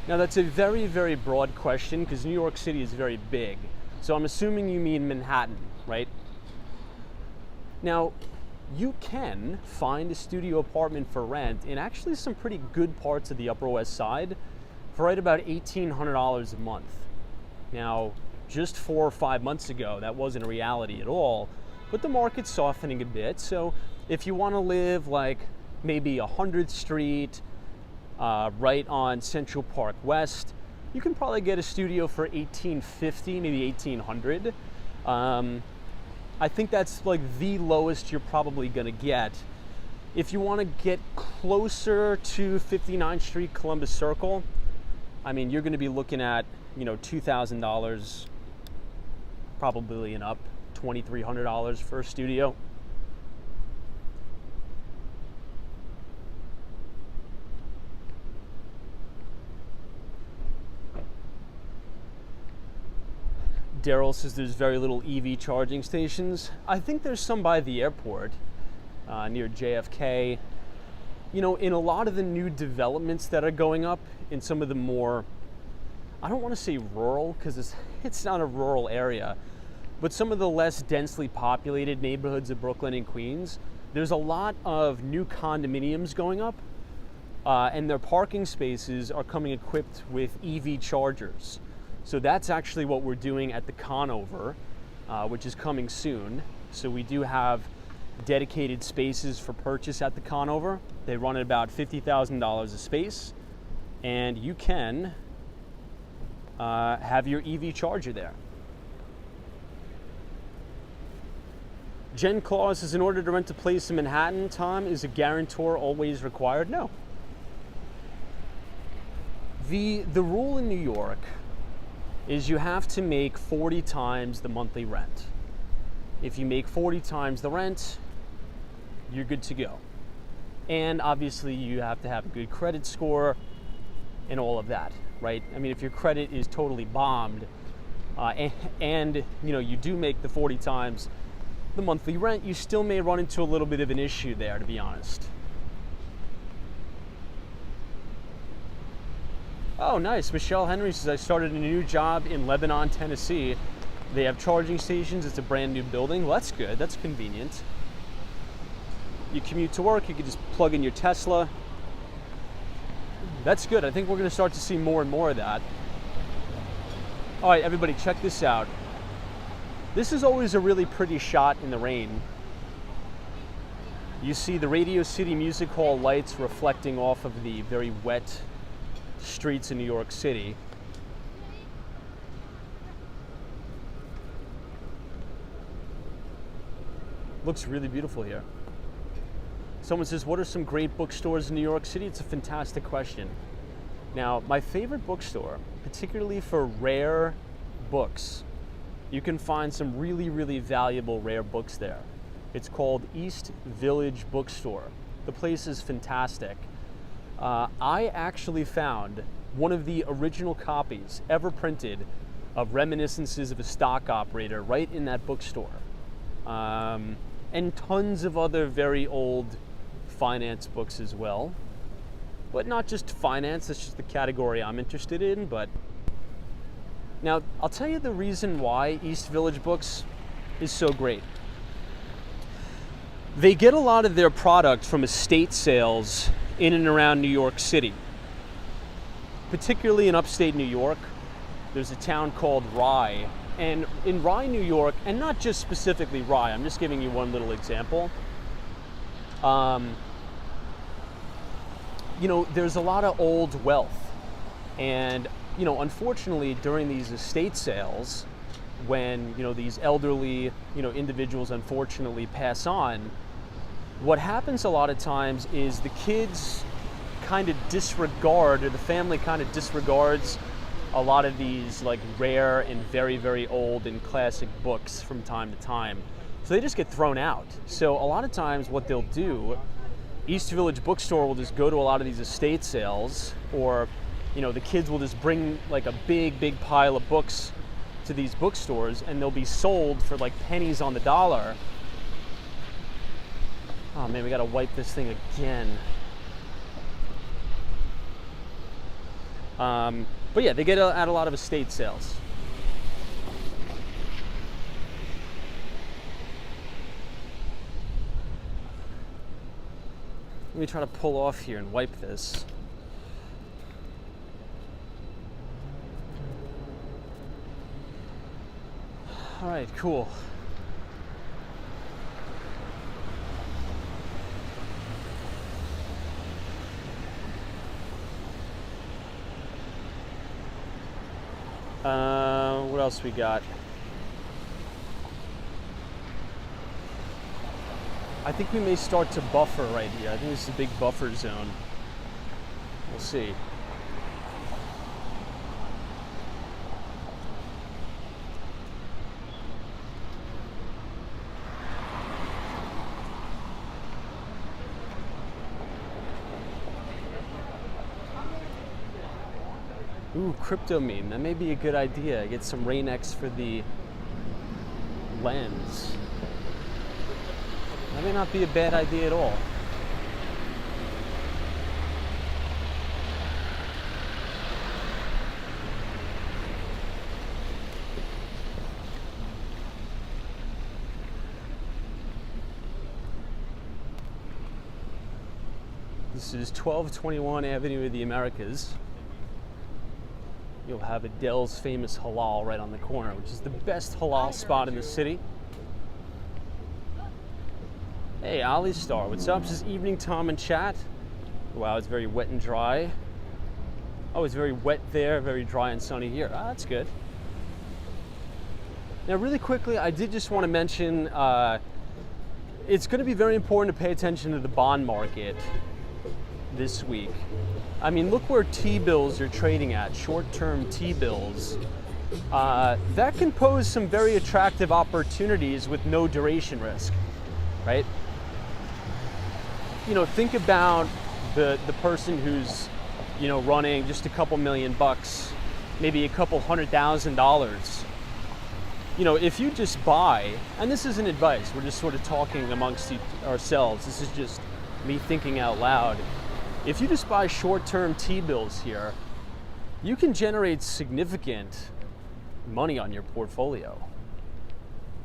Now that's a very, very broad question because New York City is very big. So I'm assuming you mean Manhattan, right? Now, you can find a studio apartment for rent in actually some pretty good parts of the Upper West Side for right about $1,800 a month. Now, just 4 or 5 months ago, that wasn't a reality at all, but the market's softening a bit. So if you want to live like maybe 100th Street, right on Central Park West, you can probably get a studio for $1,850, maybe $1,800. I think that's like the lowest you're probably gonna get. If you want to get closer to 59th Street, Columbus Circle, I mean, you're going to be looking at, $2,000 probably and up, $2,300 for a studio. Daryl says there's very little EV charging stations. I think there's some by the airport, near JFK. In a lot of the new developments that are going up in some of the more, I don't want to say rural because it's not a rural area, but some of the less densely populated neighborhoods of Brooklyn and Queens, there's a lot of new condominiums going up, and their parking spaces are coming equipped with EV chargers. So that's actually what we're doing at the Conover, which is coming soon. So we do have dedicated spaces for purchase at the Conover. They run at about $50,000 a space, and you can have your EV charger there. Jen Claus says, in order to rent a place in Manhattan, Tom, is a guarantor always required? No. The rule in New York is you have to make 40 times the monthly rent. If you make 40 times the rent, you're good to go. And obviously you have to have a good credit score and all of that, right? I mean, if your credit is totally bombed and you do make the 40 times the monthly rent, you still may run into a little bit of an issue there, to be honest. Oh, nice. Michelle Henry says, I started a new job in Lebanon, Tennessee. They have charging stations. It's a brand new building. Well, that's good. That's convenient. You commute to work, you can just plug in your Tesla. That's good. I think we're going to start to see more and more of that. All right, everybody, check this out. This is always a really pretty shot in the rain. You see the Radio City Music Hall lights reflecting off of the very wet streets in New York City. Looks really beautiful here. Someone says, what are some great bookstores in New York City? It's a fantastic question. Now, my favorite bookstore, particularly for rare books, you can find some really, really valuable rare books there. It's called East Village Bookstore. The place is fantastic. I actually found one of the original copies ever printed of Reminiscences of a Stock Operator right in that bookstore. And tons of other very old finance books as well. But not just finance, that's just the category I'm interested in. But now, I'll tell you the reason why East Village Books is so great. They get a lot of their product from estate sales in and around New York City. Particularly in upstate New York, there's a town called Rye. And in Rye, New York, and not just specifically Rye, I'm just giving you one little example. There's a lot of old wealth. And, unfortunately, during these estate sales, when, these elderly, individuals unfortunately pass on, what happens a lot of times is the kids kind of disregard, or the family kind of disregards a lot of these like rare and very, very old and classic books from time to time. So they just get thrown out. So a lot of times what they'll do, East Village Bookstore will just go to a lot of these estate sales, or the kids will just bring like a big pile of books to these bookstores, and they'll be sold for like pennies on the dollar. Oh man, we gotta wipe this thing again. But yeah, they get at a lot of estate sales. Let me try to pull off here and wipe this. All right, cool. What else we got? I think we may start to buffer right here. I think this is a big buffer zone. We'll see. Ooh, crypto meme. That may be a good idea. Get some Rain-X for the lens. That may not be a bad idea at all. This is 1221 Avenue of the Americas. You'll have Adele's famous halal right on the corner, which is the best halal spot in the city. Hey, Ali Star, what's up? This is Evening Tom and Chat. Wow, it's very wet and dry. Oh, it's very wet there, very dry and sunny here. Ah, that's good. Now, really quickly, I did just want to mention, it's going to be very important to pay attention to the bond market this week. I mean, look where T-bills are trading at, short-term T-bills. That can pose some very attractive opportunities with no duration risk, right? Think about the person who's, running just a couple $1,000,000, maybe a couple $100,000. If you just buy, and this isn't advice, we're just sort of talking amongst ourselves. This is just me thinking out loud. If you just buy short-term T-bills here, you can generate significant money on your portfolio.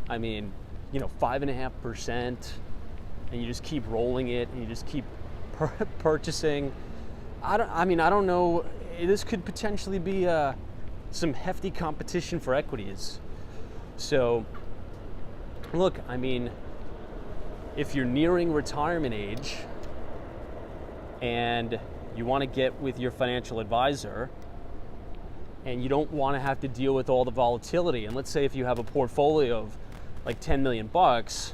I mean, 5.5%, and you just keep rolling it, and you just keep purchasing. I don't know. This could potentially be some hefty competition for equities. So, look, I mean, if you're nearing retirement age, and you want to get with your financial advisor, and you don't want to have to deal with all the volatility, and let's say if you have a portfolio of like 10 million bucks,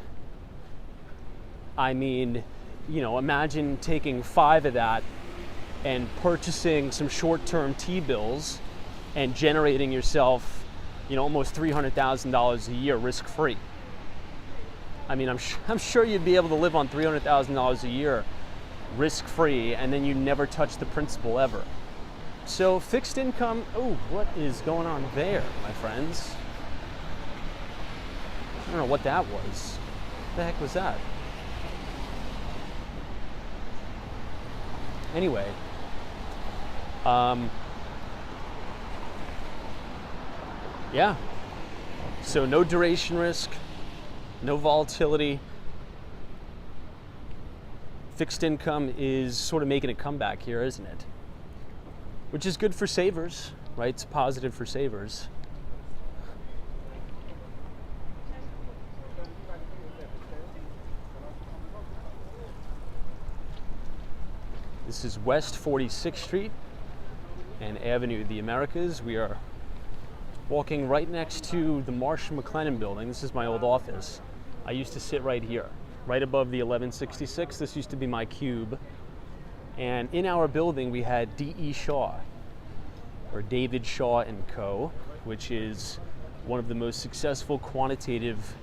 I mean, imagine taking 5 of that and purchasing some short-term T-bills and generating yourself, almost $300,000 a year risk-free. I mean, I'm sure you'd be able to live on $300,000 a year risk-free, and then you never touch the principal ever. So fixed income, oh, what is going on there, my friends? I don't know what that was. What the heck was that? Anyway, yeah. So no duration risk, no volatility. Fixed income is sort of making a comeback here, isn't it? Which is good for savers, right? It's positive for savers. This is West 46th Street and Avenue of the Americas. We are walking right next to the Marsh McLennan building. This is my old office. I used to sit right here, right above the 1166. This used to be my cube. And in our building, we had D.E. Shaw, or David Shaw & Co., which is one of the most successful quantitative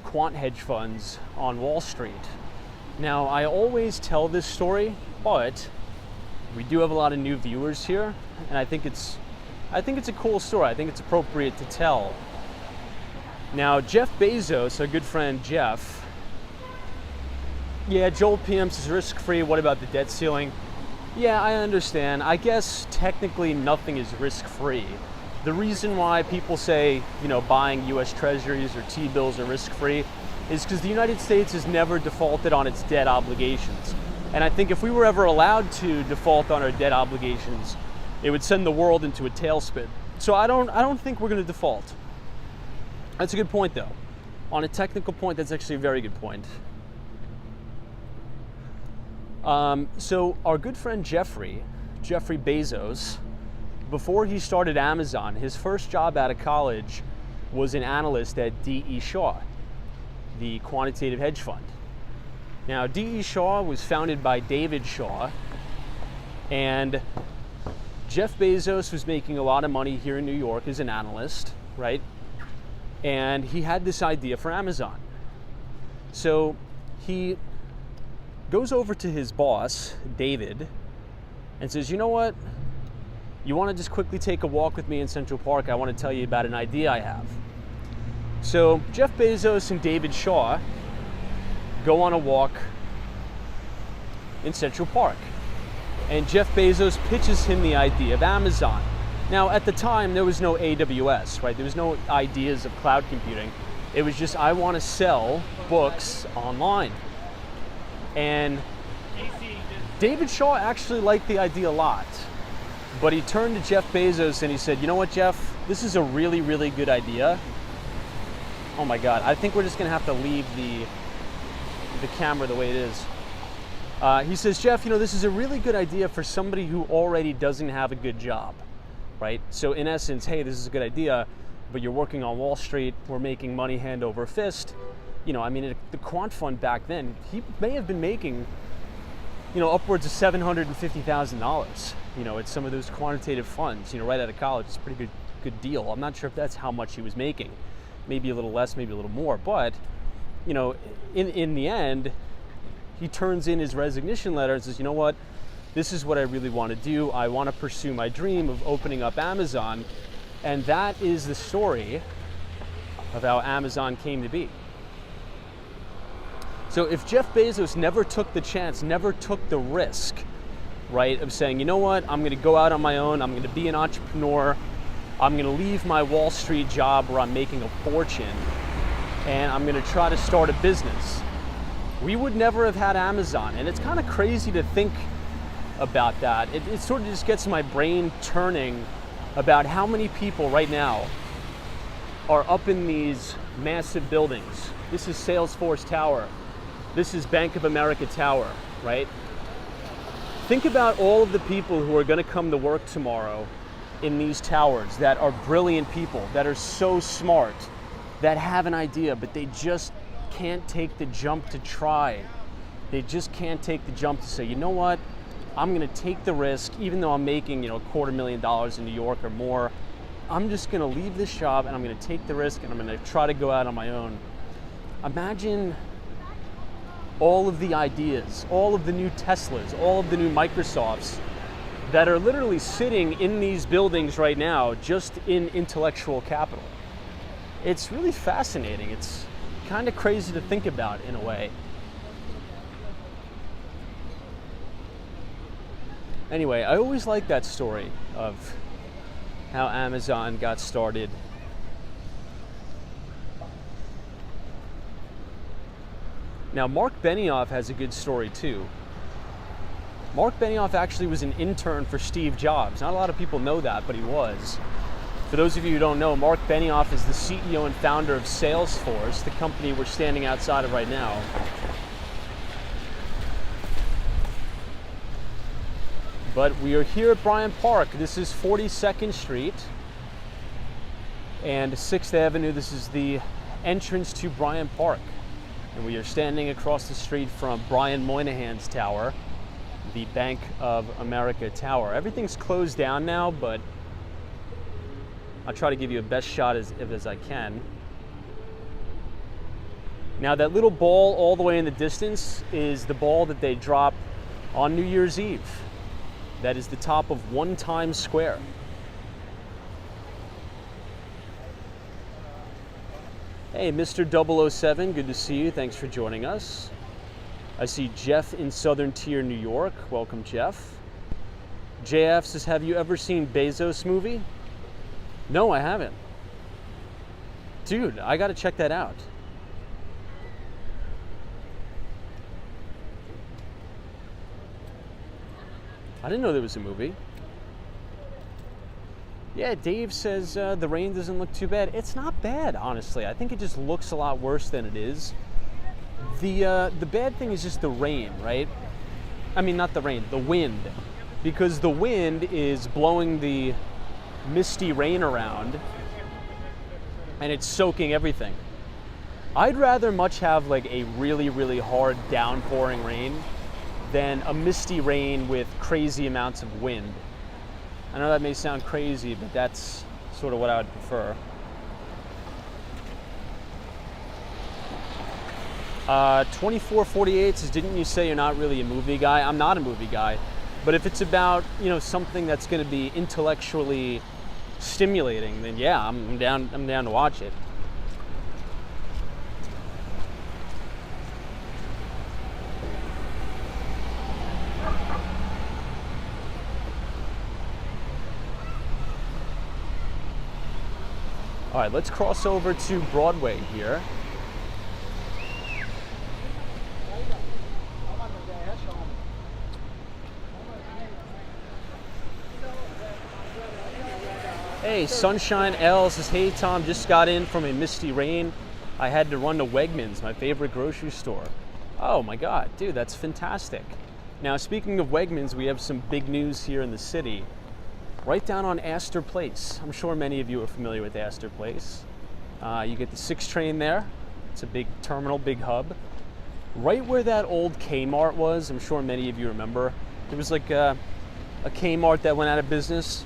quant hedge funds on Wall Street. Now, I always tell this story, but we do have a lot of new viewers here, and I think it's a cool story. I think it's appropriate to tell. Now, Jeff Bezos, our good friend Jeff, yeah, Joel PMs is risk-free. What about the debt ceiling? Yeah, I understand. I guess technically nothing is risk-free. The reason why people say, buying US Treasuries or T-bills are risk-free is because the United States has never defaulted on its debt obligations. And I think if we were ever allowed to default on our debt obligations, it would send the world into a tailspin. So I don't think we're going to default. That's a good point, though. On a technical point, that's actually a very good point. So our good friend Jeffrey Bezos, before he started Amazon, his first job out of college was an analyst at D.E. Shaw, the quantitative hedge fund. Now, D.E. Shaw was founded by David Shaw, and Jeff Bezos was making a lot of money here in New York as an analyst, right? And he had this idea for Amazon. So he goes over to his boss, David, and says, you know what? You want to just quickly take a walk with me in Central Park? I want to tell you about an idea I have. So Jeff Bezos and David Shaw go on a walk in Central Park. And Jeff Bezos pitches him the idea of Amazon. Now, at the time, there was no AWS, right? There was no ideas of cloud computing. It was just, I want to sell books online. And David Shaw actually liked the idea a lot. But he turned to Jeff Bezos and he said, you know what, Jeff? This is a really, really good idea. Oh my God, I think we're just gonna have to leave the camera the way it is. He says, Jeff, this is a really good idea for somebody who already doesn't have a good job, right? So in essence, hey, this is a good idea, but you're working on Wall Street, we're making money hand over fist. The quant fund back then, he may have been making, upwards of $750,000. At some of those quantitative funds, right out of college. It's a pretty good deal. I'm not sure if that's how much he was making. Maybe a little less, maybe a little more. But, in the end, he turns in his resignation letter and says, you know what? This is what I really want to do. I want to pursue my dream of opening up Amazon. And that is the story of how Amazon came to be. So if Jeff Bezos never took the chance, never took the risk, right, of saying, you know what, I'm going to go out on my own, I'm going to be an entrepreneur, I'm going to leave my Wall Street job where I'm making a fortune, and I'm going to try to start a business, we would never have had Amazon. And it's kind of crazy to think about that. It sort of just gets my brain turning about how many people right now are up in these massive buildings. This is Salesforce Tower. This is Bank of America Tower, right? Think about all of the people who are going to come to work tomorrow in these towers that are brilliant people, that are so smart, that have an idea, but they just can't take the jump to try. They just can't take the jump to say, you know what? I'm going to take the risk, even though I'm making, $250,000 in New York or more. I'm just going to leave this job and I'm going to take the risk and I'm going to try to go out on my own. Imagine all of the ideas, all of the new Teslas, all of the new Microsofts that are literally sitting in these buildings right now just in intellectual capital. It's really fascinating. It's kind of crazy to think about in a way. Anyway, I always like that story of how Amazon got started. Now, Mark Benioff has a good story too. Mark Benioff actually was an intern for Steve Jobs. Not a lot of people know that, but he was. For those of you who don't know, Mark Benioff is the CEO and founder of Salesforce, the company we're standing outside of right now. But we are here at Bryant Park. This is 42nd Street and 6th Avenue. This is the entrance to Bryant Park. And we are standing across the street from Brian Moynihan's tower, the Bank of America Tower. Everything's closed down now, but I'll try to give you a best shot as I can. Now that little ball all the way in the distance is the ball that they drop on New Year's Eve. That is the top of 1 Times Square. Hey, Mr. 007, good to see you. Thanks for joining us. I see Jeff in Southern Tier, New York. Welcome, Jeff. JF says, have you ever seen Bezos movie? No, I haven't. Dude, I gotta check that out. I didn't know there was a movie. Yeah, Dave says the rain doesn't look too bad. It's not bad, honestly. I think it just looks a lot worse than it is. The bad thing is just the rain, right? I mean, not the rain, the wind. Because the wind is blowing the misty rain around and it's soaking everything. I'd rather much have like a really, really hard downpouring rain than a misty rain with crazy amounts of wind. I know that may sound crazy, but that's sort of what I would prefer. 2448 says, didn't you say you're not really a movie guy? I'm not a movie guy, but if it's about, you know, something that's going to be intellectually stimulating, then yeah, I'm down to watch it. All right, let's cross over to Broadway here. Hey, Sunshine L says, hey Tom, just got in from a misty rain. I had to run to Wegmans, my favorite grocery store. Oh my God, dude, that's fantastic. Now, speaking of Wegmans, we have some big news here in the city. Right down on Astor Place. I'm sure many of you are familiar with Astor Place. You get the 6 train there. It's a big terminal, big hub. Right where that old Kmart was, I'm sure many of you remember, there was like a Kmart that went out of business.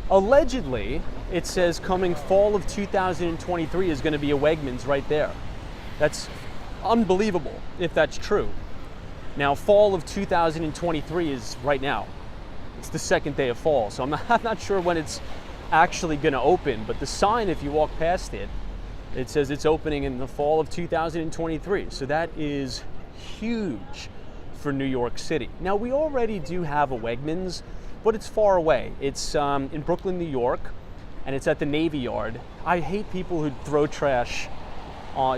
Allegedly, it says coming fall of 2023 is going to be a Wegmans right there. That's unbelievable if that's true. Now, fall of 2023 is right now. It's the second day of fall, so I'm not sure when it's actually going to open, but the sign, if you walk past it, it says it's opening in the fall of 2023. So that is huge for New York City. Now, we already do have a Wegmans, but it's far away. It's in Brooklyn, New York, and it's at the Navy Yard. I hate people who throw trash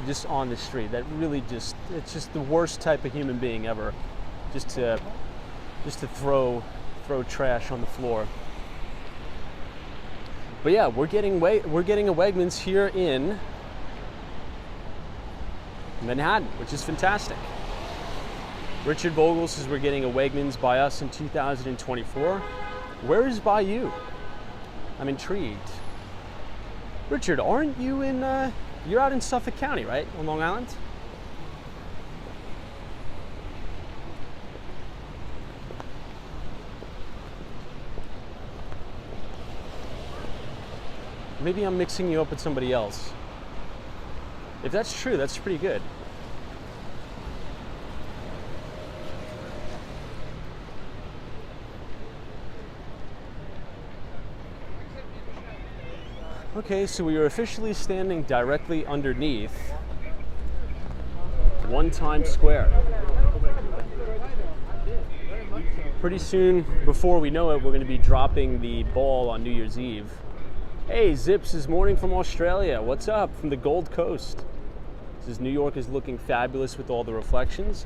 just on the street. That really it's just the worst type of human being ever, just to throw trash on the floor. But yeah, we're getting a Wegmans here in Manhattan, which is fantastic. Richard Vogel says we're getting a Wegmans by us in 2024. Where is by you? I'm intrigued. Richard, aren't you you're out in Suffolk County, right? On Long Island? Maybe I'm mixing you up with somebody else. If that's true, that's pretty good. Okay, so we are officially standing directly underneath 1 Times Square. Pretty soon, before we know it, we're going to be dropping the ball on New Year's Eve. Hey, Zips is morning from Australia. What's up from the Gold Coast? Says New York is looking fabulous with all the reflections.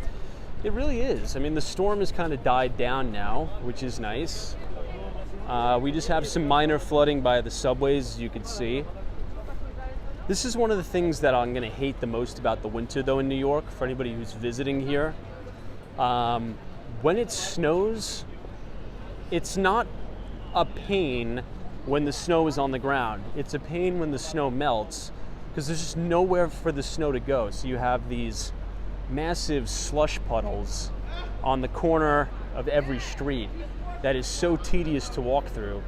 It really is. I mean, the storm has kind of died down now, which is nice. We just have some minor flooding by the subways, as you can see. This is one of the things that I'm going to hate the most about the winter, though, in New York, for anybody who's visiting here. When it snows, it's not a pain when the snow is on the ground. It's a pain when the snow melts, because there's just nowhere for the snow to go. So you have these massive slush puddles on the corner of every street that is so tedious to walk through.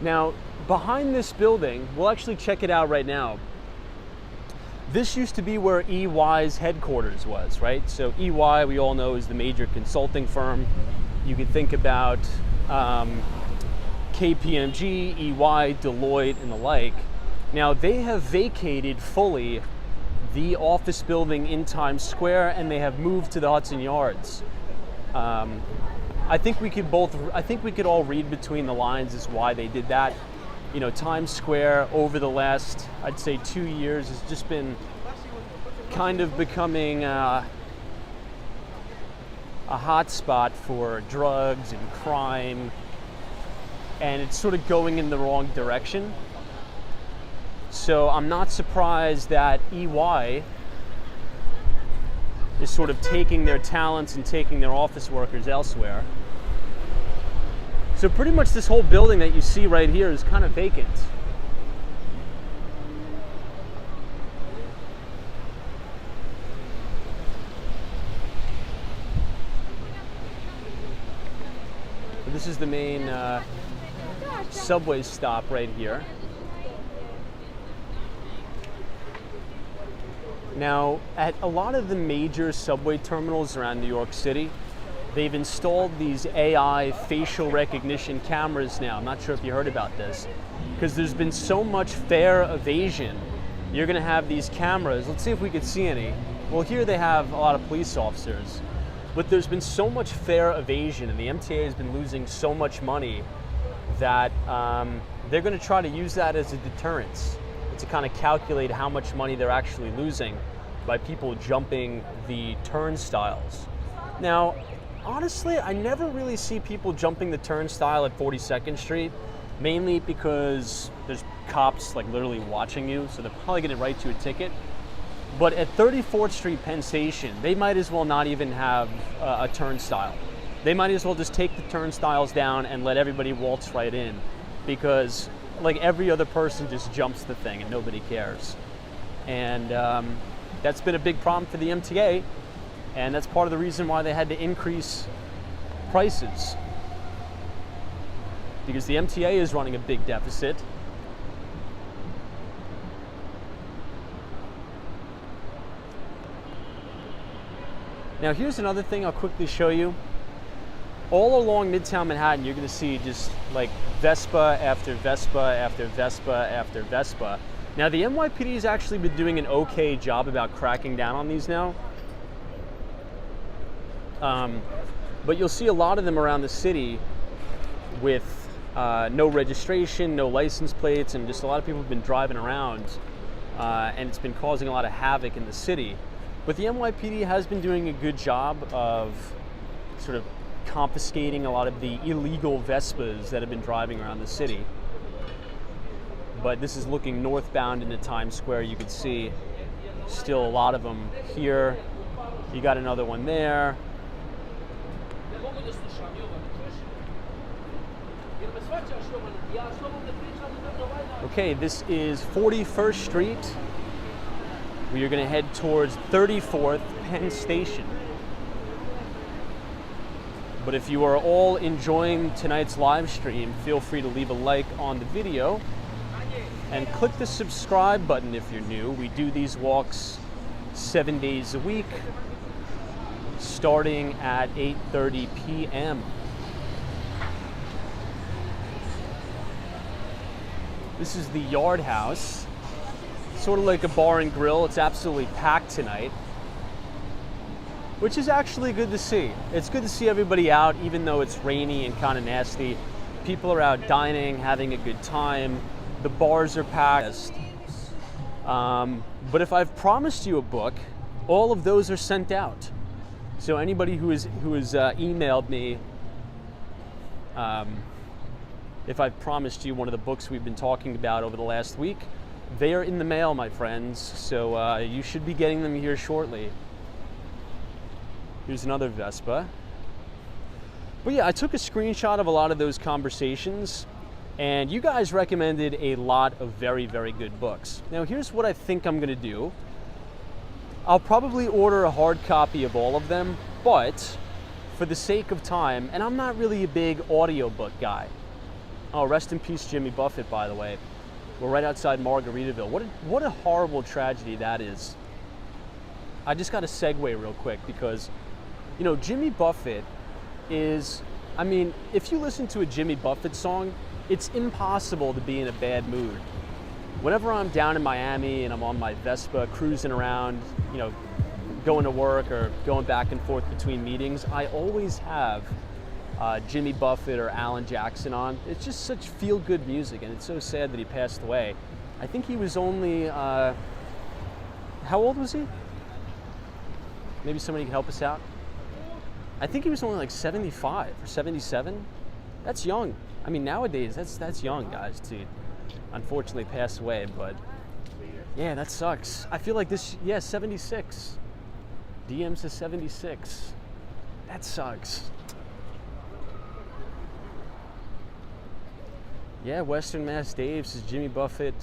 Now, behind this building, we'll actually check it out right now. This used to be where EY's headquarters was, right? So EY, we all know, is the major consulting firm. You can think about KPMG, EY, Deloitte, and the like. Now, they have vacated fully the office building in Times Square, and they have moved to the Hudson Yards. I think we could all read between the lines as why they did that. You know, Times Square over the last, I'd say, 2 years has just been kind of becoming a hot spot for drugs and crime, and it's sort of going in the wrong direction. So I'm not surprised that EY is sort of taking their talents and taking their office workers elsewhere. So pretty much this whole building that you see right here is kind of vacant. This is the main subway stop right here. Now, at a lot of the major subway terminals around New York City, they've installed these AI facial recognition cameras now. I'm not sure if you heard about this, because there's been so much fare evasion. You're going to have these cameras. Let's see if we could see any. Well, here they have a lot of police officers, but there's been so much fare evasion, and the MTA has been losing so much money that they're going to try to use that as a deterrence, to kind of calculate how much money they're actually losing by people jumping the turnstiles. Now, honestly, I never really see people jumping the turnstile at 42nd Street, mainly because there's cops like literally watching you, so they're probably going to write you a ticket. But at 34th Street Penn Station, they might as well not even have a turnstile. They might as well just take the turnstiles down and let everybody waltz right in, because like every other person just jumps the thing and nobody cares. And that's been a big problem for the MTA, and that's part of the reason why they had to increase prices, because the MTA is running a big deficit. Now here's another thing I'll quickly show you. All along Midtown Manhattan, you're going to see just like Vespa after Vespa after Vespa after Vespa. Now the NYPD has actually been doing an okay job about cracking down on these now. But you'll see a lot of them around the city with no registration, no license plates, and just a lot of people have been driving around, and it's been causing a lot of havoc in the city. But the NYPD has been doing a good job of sort of confiscating a lot of the illegal Vespas that have been driving around the city. But this is looking northbound into Times Square. You can see still a lot of them here. You got another one there. Okay, this is 41st Street. We are going to head towards 34th Penn Station. But if you are all enjoying tonight's live stream, feel free to leave a like on the video and click the subscribe button if you're new. We do these walks 7 days a week, starting at 8:30 p.m. This is the Yard House, sort of like a bar and grill. It's absolutely packed tonight, which is actually good to see. It's good to see everybody out, even though it's rainy and kind of nasty. People are out dining, having a good time. The bars are packed. But if I've promised you a book, all of those are sent out. So anybody who has emailed me, if I've promised you one of the books we've been talking about over the last week, they are in the mail, my friends. So you should be getting them here shortly. Here's another Vespa. But yeah, I took a screenshot of a lot of those conversations, and you guys recommended a lot of very, very good books. Now here's what I think I'm gonna do. I'll probably order a hard copy of all of them, but for the sake of time, and I'm not really a big audiobook guy, Oh, rest in peace, Jimmy Buffett, by the way. We're right outside Margaritaville. What a horrible tragedy that is. I just got to segue real quick because, Jimmy Buffett is, if you listen to a Jimmy Buffett song, it's impossible to be in a bad mood. Whenever I'm down in Miami and I'm on my Vespa cruising around, going to work or going back and forth between meetings, I always have Jimmy Buffett or Alan Jackson on. It's just such feel-good music, and it's so sad that he passed away. I think he was only, how old was he? Maybe somebody can help us out. I think he was only like 75 or 77. That's young. Nowadays, that's young, guys, to unfortunately pass away, but yeah, that sucks. I feel like 76. DM says 76. That sucks. Yeah, Western Mass Dave says Jimmy Buffett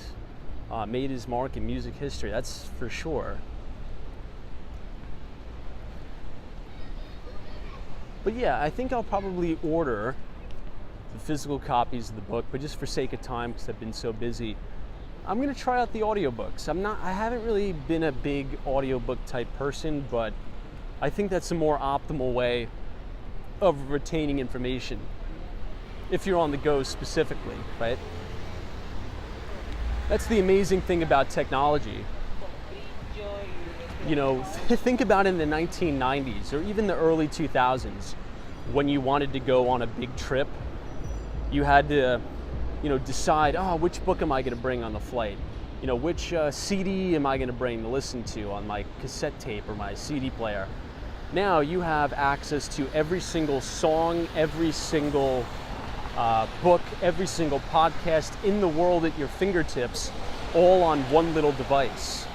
made his mark in music history. That's for sure. But yeah, I think I'll probably order the physical copies of the book, but just for sake of time, because I've been so busy, I'm going to try out the audiobooks. I haven't really been a big audiobook type person, but I think that's a more optimal way of retaining information if you're on the go specifically, right? That's the amazing thing about technology. Think about in the 1990s or even the early 2000s when you wanted to go on a big trip. You had to, decide, which book am I going to bring on the flight? Which CD am I going to bring to listen to on my cassette tape or my CD player? Now you have access to every single song, every single book, every single podcast in the world at your fingertips, all on one little device.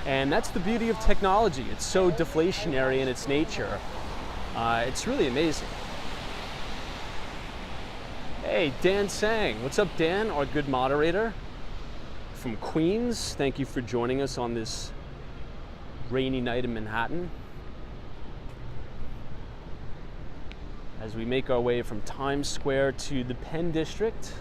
And that's the beauty of technology. It's so deflationary in its nature. It's really amazing. Hey, Dan Sang. What's up, Dan, our good moderator from Queens? Thank you for joining us on this rainy night in Manhattan as we make our way from Times Square to the Penn District.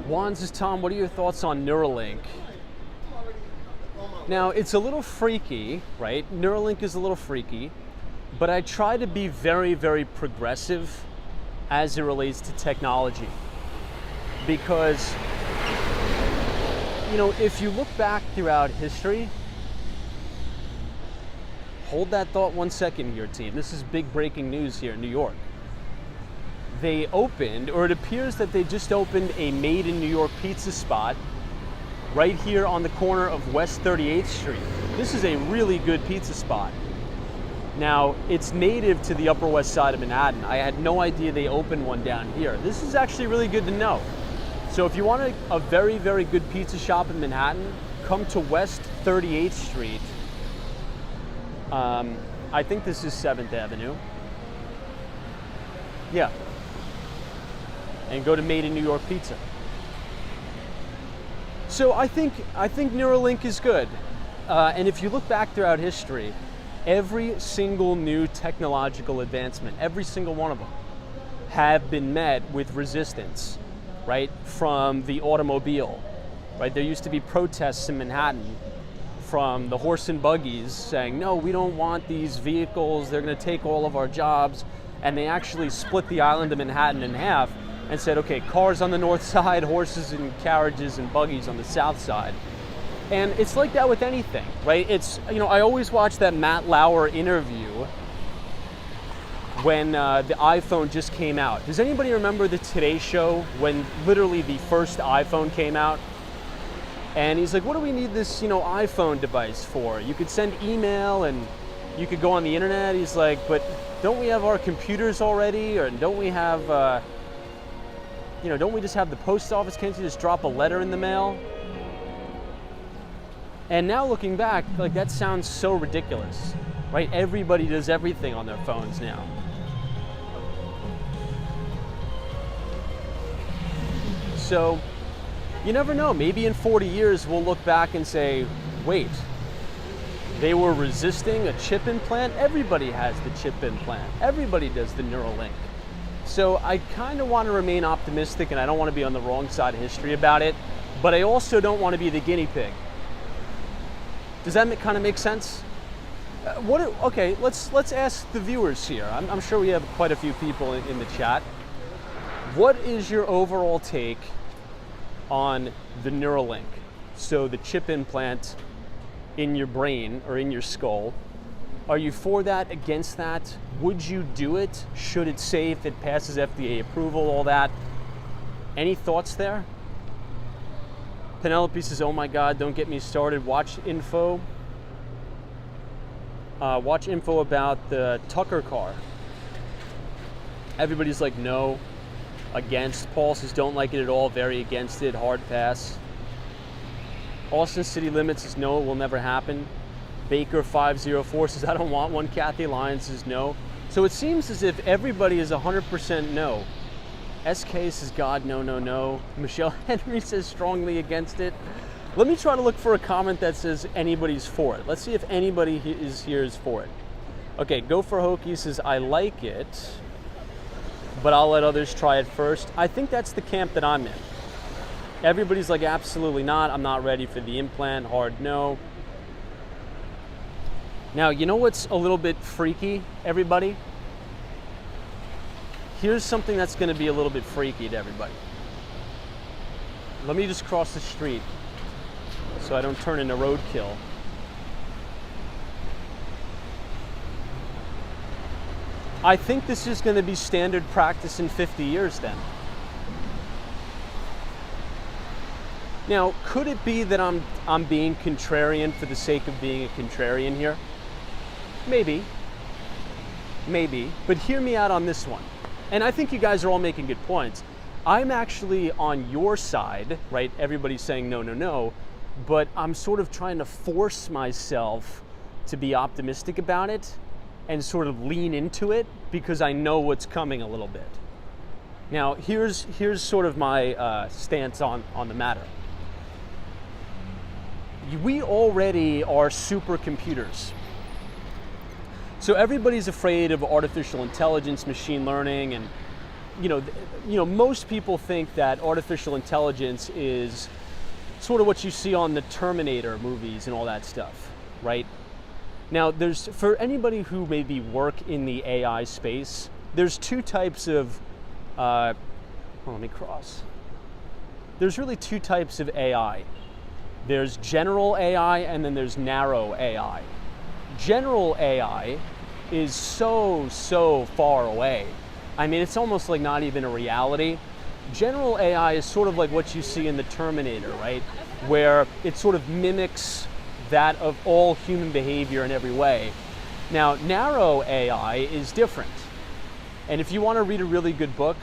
Juan says, Tom, what are your thoughts on Neuralink? Now, it's a little freaky, right? Neuralink is a little freaky, but I try to be very, very progressive as it relates to technology. Because, if you look back throughout history, hold that thought 1 second here, team. This is big breaking news here in New York. They opened, or it appears that they just opened, a Made in New York pizza spot right here on the corner of West 38th Street. This is a really good pizza spot. Now, it's native to the Upper West Side of Manhattan. I had no idea they opened one down here. This is actually really good to know. So if you want a very, very good pizza shop in Manhattan, come to West 38th Street. I think this is 7th Avenue. Yeah. And go to Made in New York Pizza. So I think Neuralink is good. And if you look back throughout history, every single new technological advancement, every single one of them, have been met with resistance, right? From the automobile, right? There used to be protests in Manhattan from the horse and buggies saying, no, we don't want these vehicles, they're going to take all of our jobs. And they actually split the island of Manhattan in half and said, okay, cars on the north side, horses and carriages and buggies on the south side. And it's like that with anything, right? It's, I always watch that Matt Lauer interview when the iPhone just came out. Does anybody remember the Today Show when literally the first iPhone came out? And he's like, what do we need this, iPhone device for? You could send email and you could go on the internet. He's like, but don't we have our computers already? Or don't we have, don't we just have the post office? Can't you just drop a letter in the mail? And now looking back, like that sounds so ridiculous, right? Everybody does everything on their phones now. So, you never know. Maybe in 40 years we'll look back and say, wait, they were resisting a chip implant? Everybody has the chip implant. Everybody does the Neuralink. So I kind of want to remain optimistic, and I don't want to be on the wrong side of history about it, but I also don't want to be the guinea pig. Does that kind of make sense? Okay, let's ask the viewers here. I'm sure we have quite a few people in the chat. What is your overall take on the Neuralink? So the chip implant in your brain or in your skull. Are you for that, against that? Would you do it? Should it say if it passes FDA approval, all that? Any thoughts there? Penelope says, oh my God, don't get me started. Watch info about the Tucker car. Everybody's like, no, against. Paul says, don't like it at all, very against it, hard pass. Austin City Limits says, no, it will never happen. Baker 504 says, I don't want one. Kathy Lyons says, no. So it seems as if everybody is 100% no. SK says, God, no, no, no. Michelle Henry says, strongly against it. Let me try to look for a comment that says anybody's for it. Let's see if anybody here is for it. Okay, Go for Hokey says, I like it, but I'll let others try it first. I think that's the camp that I'm in. Everybody's like, absolutely not. I'm not ready for the implant. Hard no. Now, you know what's a little bit freaky, everybody? Here's something that's going to be a little bit freaky to everybody. Let me just cross the street so I don't turn into roadkill. I think this is going to be standard practice in 50 years then. Now, could it be that I'm being contrarian for the sake of being a contrarian here? Maybe, but hear me out on this one. And I think you guys are all making good points. I'm actually on your side, right? Everybody's saying no, no, no, but I'm sort of trying to force myself to be optimistic about it and sort of lean into it because I know what's coming a little bit. Now, here's sort of my stance on the matter. We already are supercomputers. So everybody's afraid of artificial intelligence, machine learning, and most people think that artificial intelligence is sort of what you see on the Terminator movies and all that stuff, right? Now, for anybody who maybe work in the AI space, there's two types of, There's really two types of AI. There's general AI and then there's narrow AI. General AI is so far away. I mean, it's almost like not even a reality. General AI is sort of like what you see in the Terminator, right? Where it sort of mimics that of all human behavior in every way. Now, narrow AI is different. And if you want to read a really good book,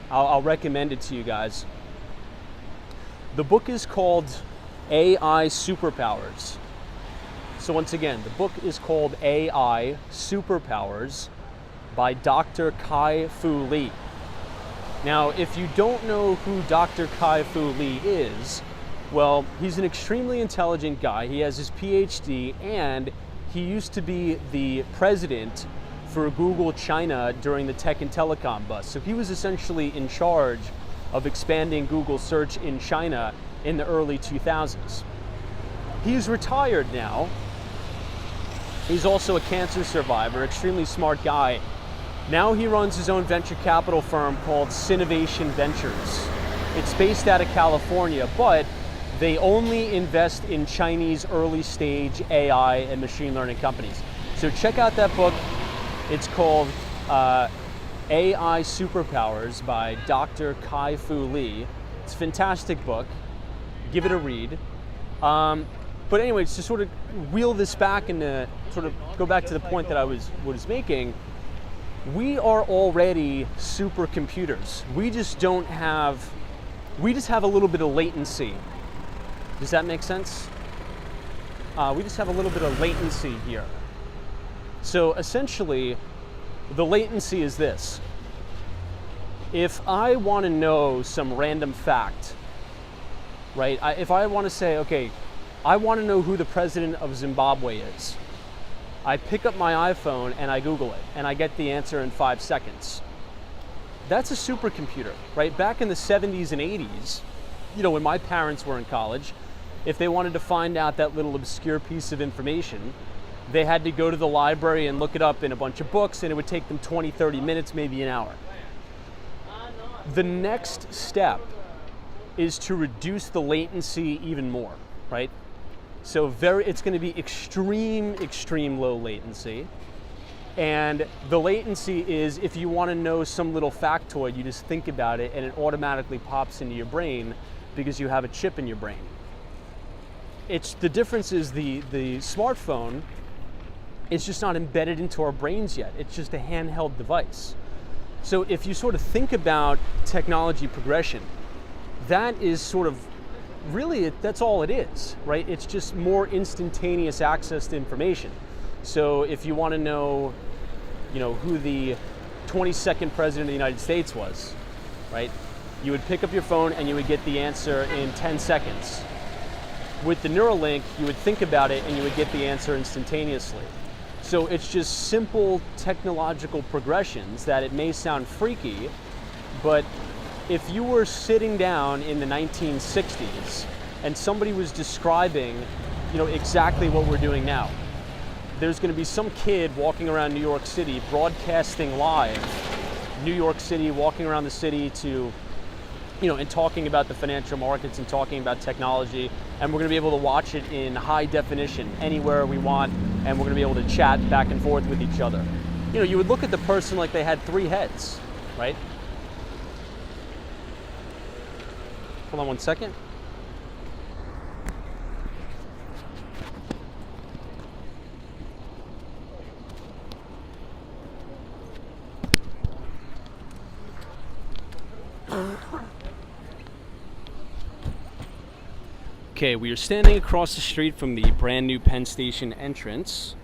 I'll recommend it to you guys. The book is called AI Superpowers. So once again, the book is called AI Superpowers by Dr. Kai-Fu Lee. Now, if you don't know who Dr. Kai-Fu Lee is, well, he's an extremely intelligent guy. He has his PhD, and he used to be the president for Google China during the tech and telecom bust. So he was essentially in charge of expanding Google search in China in the early 2000s. He's retired now. He's also a cancer survivor, extremely smart guy. Now he runs his own venture capital firm called Sinovation Ventures. It's based out of California, but they only invest in Chinese early stage AI and machine learning companies. So check out that book. It's called AI Superpowers by Dr. Kai-Fu Lee. It's a fantastic book. Give it a read. But anyways, to sort of wheel this back and to sort of go back to the point that I was making, we are already supercomputers. We just have a little bit of latency. Does that make sense? We just have a little bit of latency here. So essentially, the latency is this. If I want to know some random fact, right? If I want to say, okay, I want to know who the president of Zimbabwe is, I pick up my iPhone and I Google it, and I get the answer in 5 seconds. That's a supercomputer, right? Back in the 70s and 80s, when my parents were in college, if they wanted to find out that little obscure piece of information, they had to go to the library and look it up in a bunch of books, and it would take them 20, 30 minutes, maybe an hour. The next step is to reduce the latency even more, right? So it's going to be extreme low latency. And the latency is, if you want to know some little factoid, you just think about it and it automatically pops into your brain because you have a chip in your brain. The difference is the smartphone is just not embedded into our brains yet. It's just a handheld device. So if you sort of think about technology progression, that is sort of really, that's all it is, right? It's just more instantaneous access to information. So if you want to know, who the 22nd president of the United States was, right? You would pick up your phone and you would get the answer in 10 seconds. With the Neuralink, you would think about it and you would get the answer instantaneously. So it's just simple technological progressions that it may sound freaky, but if you were sitting down in the 1960s and somebody was describing, exactly what we're doing now, there's going to be some kid walking around New York City broadcasting live, New York City, walking around the city to, and talking about the financial markets and talking about technology, and we're going to be able to watch it in high definition anywhere we want, and we're going to be able to chat back and forth with each other. You would look at the person like they had 3 heads, right? Hold on one second. Okay, we are standing across the street from the brand new Penn Station entrance.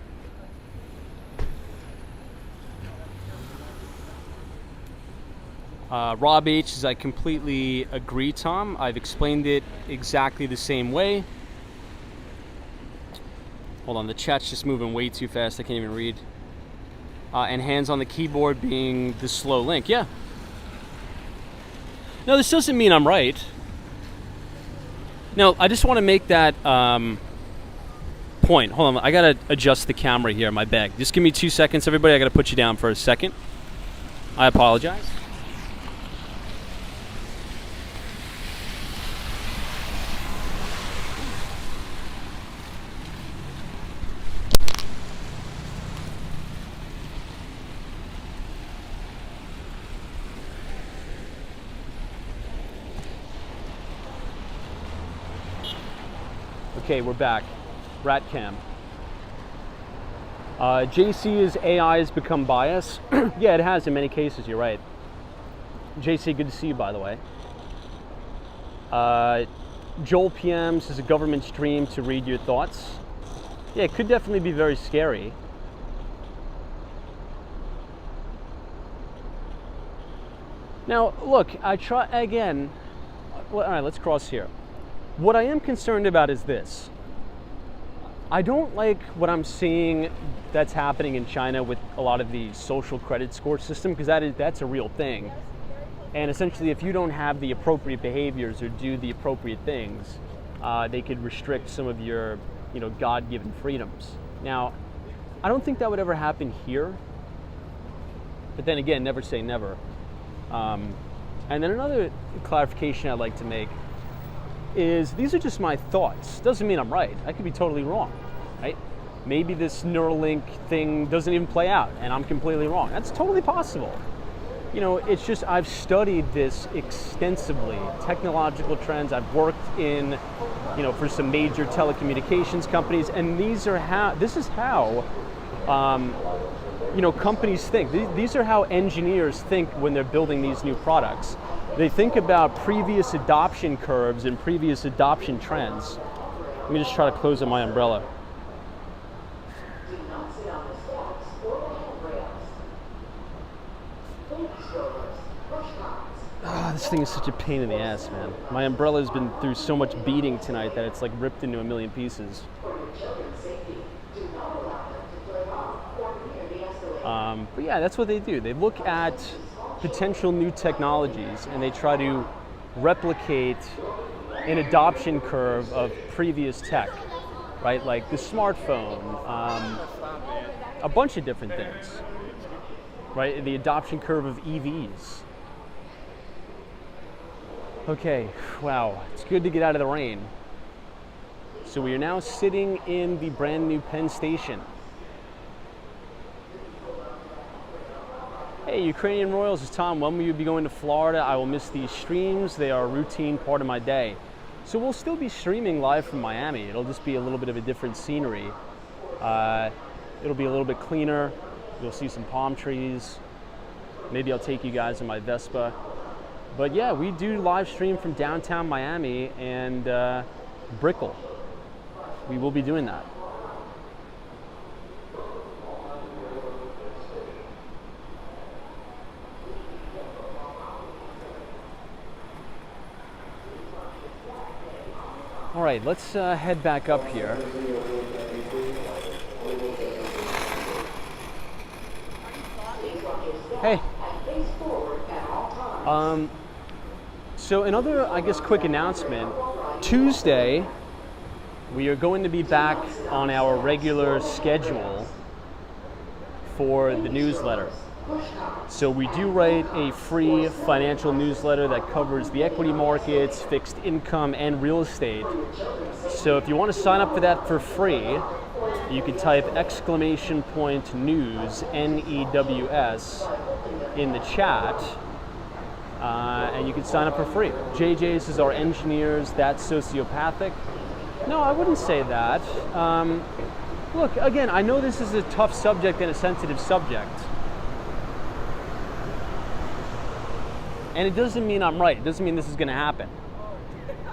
Rob H says, I completely agree, Tom. I've explained it exactly the same way. Hold on, the chat's just moving way too fast. I can't even read. And hands on the keyboard being the slow link. Yeah. No, this doesn't mean I'm right. No, I just want to make that point. Hold on, I got to adjust the camera here in my bag. Just give me 2 seconds, everybody. I got to put you down for a second. I apologize. Okay, we're back. Ratcam. JC is AI has become biased. Yeah, it has in many cases, you're right. JC, good to see you, by the way. Joel PM says a government stream to read your thoughts. Yeah, it could definitely be very scary. Now, look, I try again. Well, all right, let's cross here. What I am concerned about is this. I don't like what I'm seeing that's happening in China with a lot of the social credit score system, because that's a real thing. And essentially, if you don't have the appropriate behaviors or do the appropriate things, they could restrict some of your, God-given freedoms. Now, I don't think that would ever happen here. But then again, never say never. And then another clarification I'd like to make is these are just my thoughts. Doesn't mean I'm right. I could be totally wrong, right? Maybe this Neuralink thing doesn't even play out and I'm completely wrong. That's totally possible. It's just I've studied this extensively, technological trends. I've worked in, for some major telecommunications companies, and this is how companies think. These are how engineers think when they're building these new products. They think about previous adoption curves and previous adoption trends. Let me just try to close up my umbrella. This thing is such a pain in the ass, man. My umbrella's been through so much beating tonight that it's like ripped into a million pieces. But yeah, that's what they do. They look at potential new technologies and they try to replicate an adoption curve of previous tech, right? Like the smartphone, a bunch of different things, right? The adoption curve of EVs. Okay, wow, it's good to get out of the rain. So we are now sitting in the brand new Penn Station. Hey, Ukrainian Royals, it's Tom. When will you be going to Florida? I will miss these streams. They are a routine part of my day. So we'll still be streaming live from Miami. It'll just be a little bit of a different scenery. It'll be a little bit cleaner. You'll see some palm trees. Maybe I'll take you guys in my Vespa. But yeah, we do live stream from downtown Miami and Brickell. We will be doing that. All right, let's head back up here. Hey. So another, I guess, quick announcement. Tuesday, we are going to be back on our regular schedule for the newsletter. So we do write a free financial newsletter that covers the equity markets, fixed income, and real estate. So if you want to sign up for that for free, you can type !news, N-E-W-S, in the chat, and you can sign up for free. JJ's is our engineers, that's sociopathic. No, I wouldn't say that. Look, again, I know this is a tough subject and a sensitive subject. And it doesn't mean I'm right. It doesn't mean this is going to happen.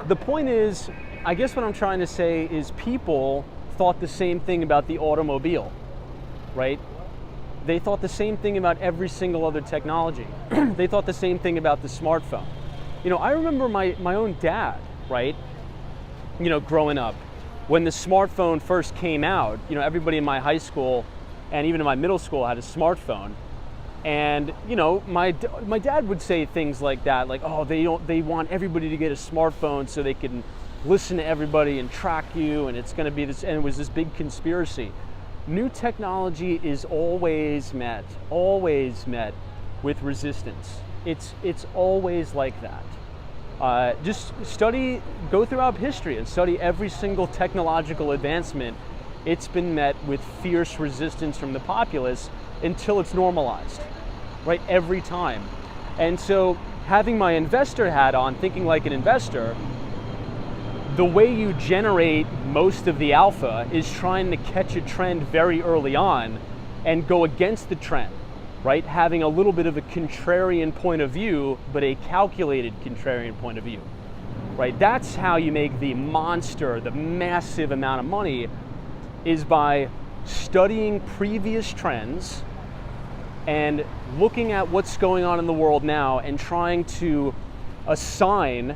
The point is, I guess what I'm trying to say is people thought the same thing about the automobile, right? They thought the same thing about every single other technology. They thought the same thing about the smartphone. You know, I remember my own dad, right? You know, growing up, when the smartphone first came out, you know, everybody in my high school and even in my middle school had a smartphone. And you know, my dad would say things like that, like, "Oh, they want everybody to get a smartphone so they can listen to everybody and track you, and it's going to be this." And it was this big conspiracy. New technology is always met with resistance. It's always like that. Just go throughout history and study every single technological advancement. It's been met with fierce resistance from the populace until it's normalized, right? Every time. And so having my investor hat on, thinking like an investor, the way you generate most of the alpha is trying to catch a trend very early on and go against the trend, right? Having a little bit of a contrarian point of view, but a calculated contrarian point of view, right? That's how you make the massive amount of money, is by studying previous trends and looking at what's going on in the world now and trying to assign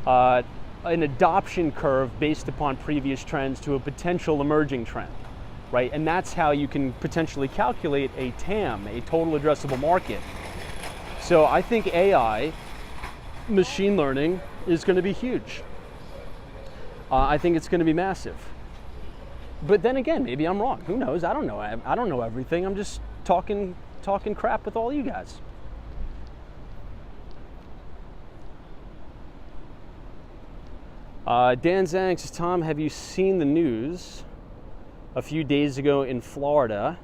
an adoption curve based upon previous trends to a potential emerging trend, right? And that's how you can potentially calculate a TAM, a total addressable market. So I think AI, machine learning, is going to be huge. I think it's going to be massive. But then again, maybe I'm wrong. Who knows? I don't know. I don't know everything. I'm just talking crap with all you guys. Dan Zhang says, Tom, have you seen the news? A few days ago in Florida,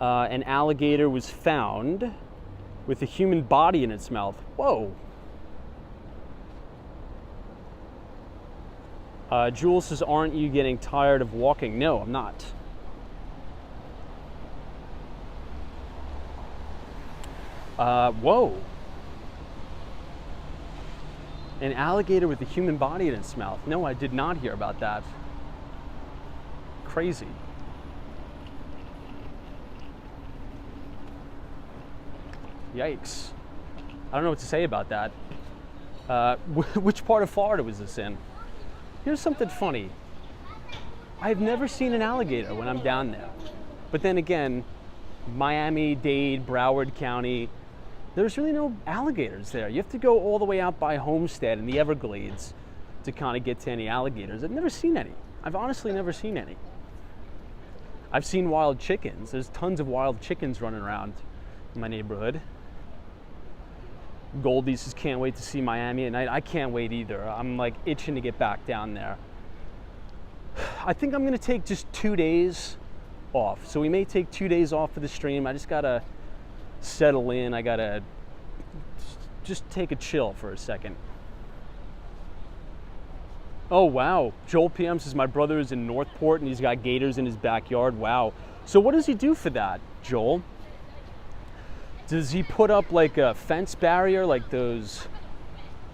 an alligator was found with a human body in its mouth. Whoa. Jules says, aren't you getting tired of walking? No, I'm not. Whoa. An alligator with a human body in its mouth. No, I did not hear about that. Crazy. Yikes. I don't know what to say about that. Which part of Florida was this in? Here's something funny. I've never seen an alligator when I'm down there. But then again, Miami-Dade, Broward County, there's really no alligators there. You have to go all the way out by Homestead in the Everglades to kind of get to any alligators. I've never seen any. I've honestly never seen any. I've seen wild chickens. There's tons of wild chickens running around in my neighborhood. Goldie says, can't wait to see Miami at night. I can't wait either. I'm like itching to get back down there. I think I'm gonna take just 2 days off. So we may take 2 days off for the stream. I just gotta settle in. I gotta just take a chill for a second. Oh wow, Joel PM says my brother is in Northport and he's got gators in his backyard. Wow. So what does he do for that, Joel? Does he put up like a fence barrier, like those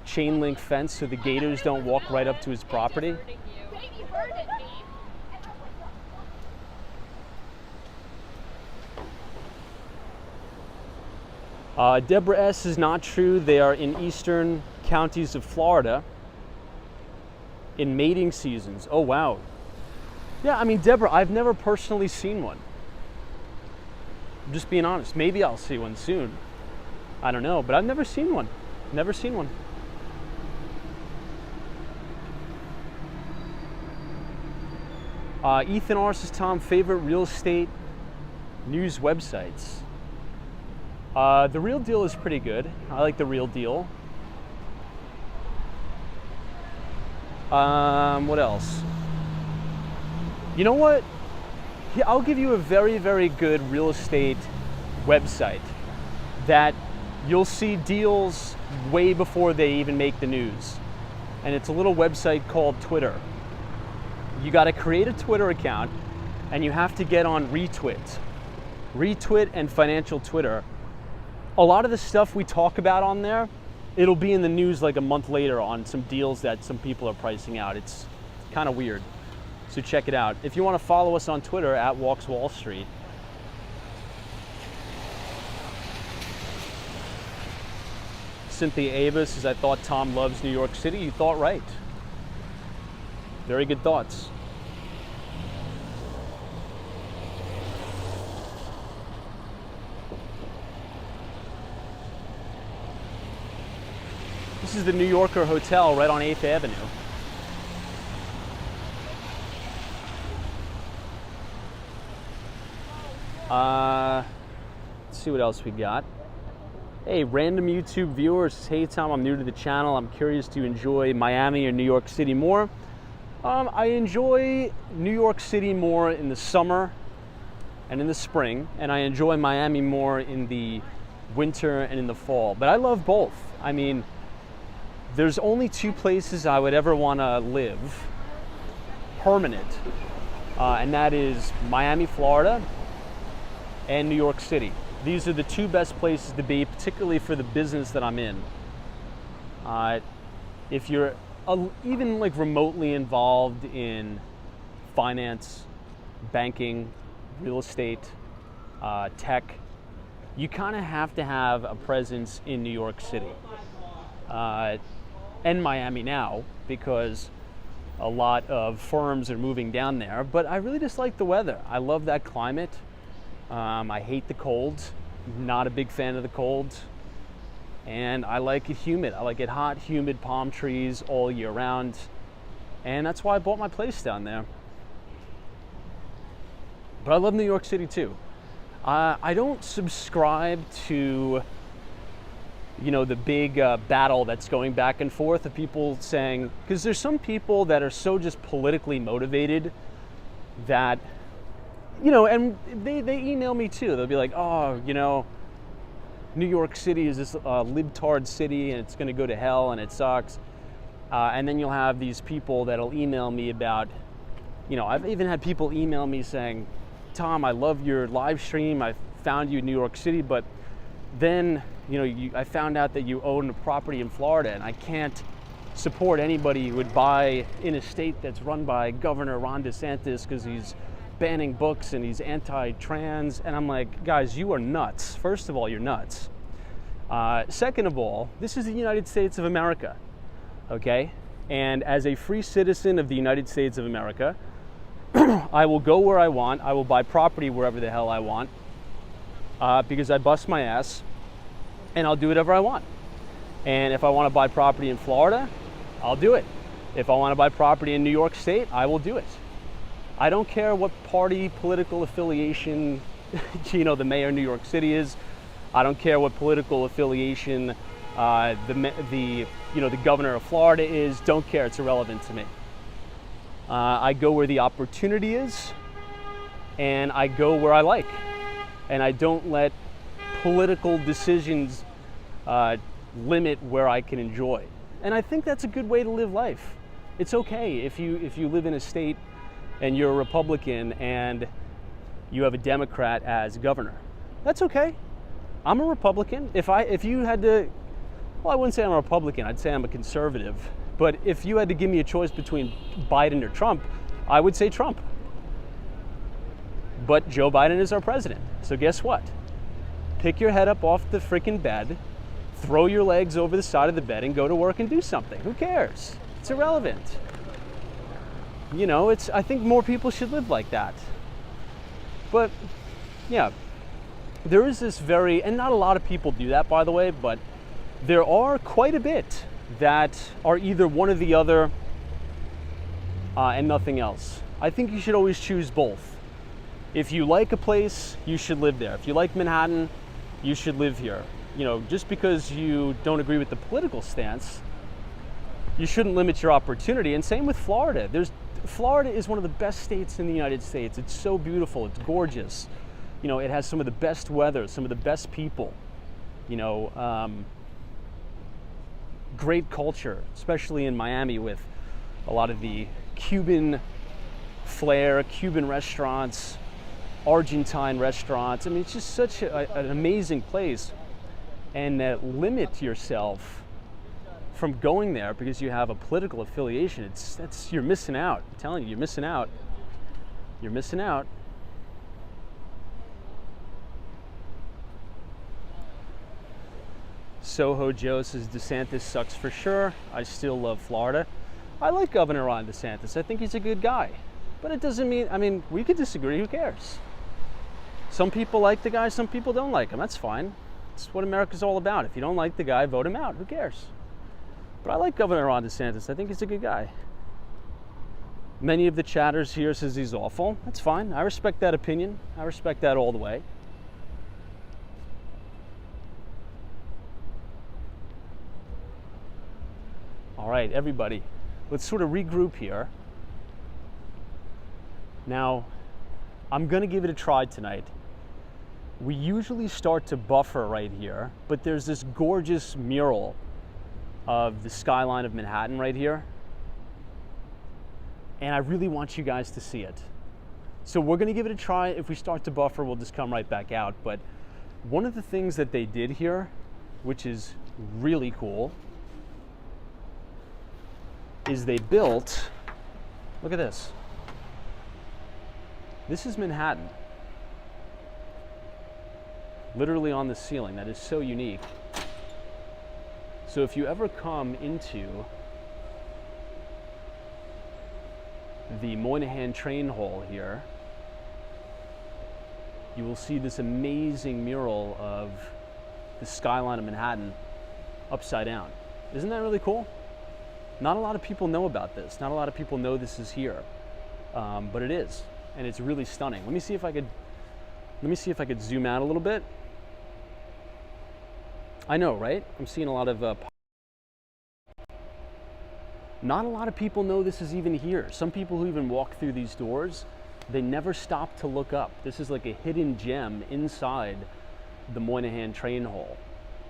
chain link fence so the gators don't walk right up to his property? Deborah S. is not true. They are in eastern counties of Florida in mating seasons. Oh, wow. Yeah, I mean, Deborah, I've never personally seen one. I'm just being honest. Maybe I'll see one soon. I don't know, but I've never seen one. Never seen one. Ethan R. says, Tom, favorite real estate news websites. The Real Deal is pretty good. I like The Real Deal. What else? You know what? Yeah, I'll give you a very, very good real estate website that you'll see deals way before they even make the news. And it's a little website called Twitter. You got to create a Twitter account and you have to get on Retwit. Retwit and Financial Twitter. A lot of the stuff we talk about on there, it'll be in the news like a month later on some deals that some people are pricing out. It's kind of weird. So check it out. If you want to follow us on Twitter at Walks Wall Street. Cynthia Ava says, I thought Tom loves New York City. You thought right. Very good thoughts. This is the New Yorker Hotel right on 8th Avenue. Let's see what else we got. Hey, random YouTube viewers. Hey Tom, I'm new to the channel. I'm curious, do you enjoy Miami or New York City more? I enjoy New York City more in the summer and in the spring, and I enjoy Miami more in the winter and in the fall. But I love both. I mean, there's only two places I would ever want to live, permanent, and that is Miami, Florida, and New York City. These are the two best places to be, particularly for the business that I'm in. If you're even like remotely involved in finance, banking, real estate, tech, you kind of have to have a presence in New York City and Miami now, because a lot of firms are moving down there. But I really just like the weather. I love that climate. I hate the cold. Not a big fan of the cold. And I like it humid. I like it hot, humid, palm trees all year round. And that's why I bought my place down there. But I love New York City too. I don't subscribe to, you know, the big battle that's going back and forth of people saying, because there's some people that are so just politically motivated that, you know, and they email me too. They'll be like, oh, you know, New York City is this libtard city and it's going to go to hell and it sucks. And then you'll have these people that'll email me about, you know, I've even had people email me saying, Tom, I love your live stream. I found you in New York City, but then, you know, I found out that you own a property in Florida, and I can't support anybody who would buy in a state that's run by Governor Ron DeSantis because he's banning books and he's anti-trans. And I'm like, guys, you are nuts. First of all, you're nuts. Second of all, this is the United States of America, okay? And as a free citizen of the United States of America, I will go where I want. I will buy property wherever the hell I want because I bust my ass, and I'll do whatever I want. And if I want to buy property in Florida, I'll do it. If I want to buy property in New York State, I will do it. I don't care what party, political affiliation, the mayor of New York City is. I don't care what political affiliation the governor of Florida is. Don't care. It's irrelevant to me. I go where the opportunity is, and I go where I like. And I don't let political decisions limit where I can enjoy. And I think that's a good way to live life. It's okay if you live in a state and you're a Republican and you have a Democrat as governor. That's okay. I'm a Republican. If you had to, well, I wouldn't say I'm a Republican, I'd say I'm a conservative. But if you had to give me a choice between Biden or Trump, I would say Trump. But Joe Biden is our president. So guess what? Pick your head up off the freaking bed, throw your legs over the side of the bed, and go to work and do something. Who cares? It's irrelevant. I think more people should live like that. But yeah, there is this and not a lot of people do that, by the way, but there are quite a bit that are either one or the other and nothing else. I think you should always choose both. If you like a place, you should live there. If you like Manhattan, you should live here. Just because you don't agree with the political stance, you shouldn't limit your opportunity. And same with Florida. Florida is one of the best states in the United States. It's so beautiful. It's gorgeous. It has some of the best weather, some of the best people. Great culture, especially in Miami with a lot of the Cuban flair, Cuban restaurants, Argentine restaurants. I mean, it's just such an amazing place. And limit yourself from going there because you have a political affiliation. You're missing out. I'm telling you, you're missing out. You're missing out. Soho Joe says DeSantis sucks for sure. I still love Florida. I like Governor Ron DeSantis. I think he's a good guy. But it doesn't mean, we could disagree. Who cares? Some people like the guy, some people don't like him. That's fine. It's what America's all about. If you don't like the guy, vote him out. Who cares? But I like Governor Ron DeSantis. I think he's a good guy. Many of the chatters here says he's awful. That's fine. I respect that opinion. I respect that all the way. All right, everybody, let's sort of regroup here. Now, I'm going to give it a try tonight. We usually start to buffer right here, but there's this gorgeous mural of the skyline of Manhattan right here. And I really want you guys to see it. So we're going to give it a try. If we start to buffer, we'll just come right back out. But one of the things that they did here, which is really cool, is they built, look at this. This is Manhattan. Literally on the ceiling. That is so unique. So if you ever come into the Moynihan train hall here, you will see this amazing mural of the skyline of Manhattan upside down. Isn't that really cool? Not a lot of people know about this. Not a lot of people know this is here, but it is, and it's really stunning. Let me see if I could zoom out a little bit. I know, right? I'm seeing a lot of. Not a lot of people know this is even here. Some people who even walk through these doors, they never stop to look up. This is like a hidden gem inside the Moynihan train hall.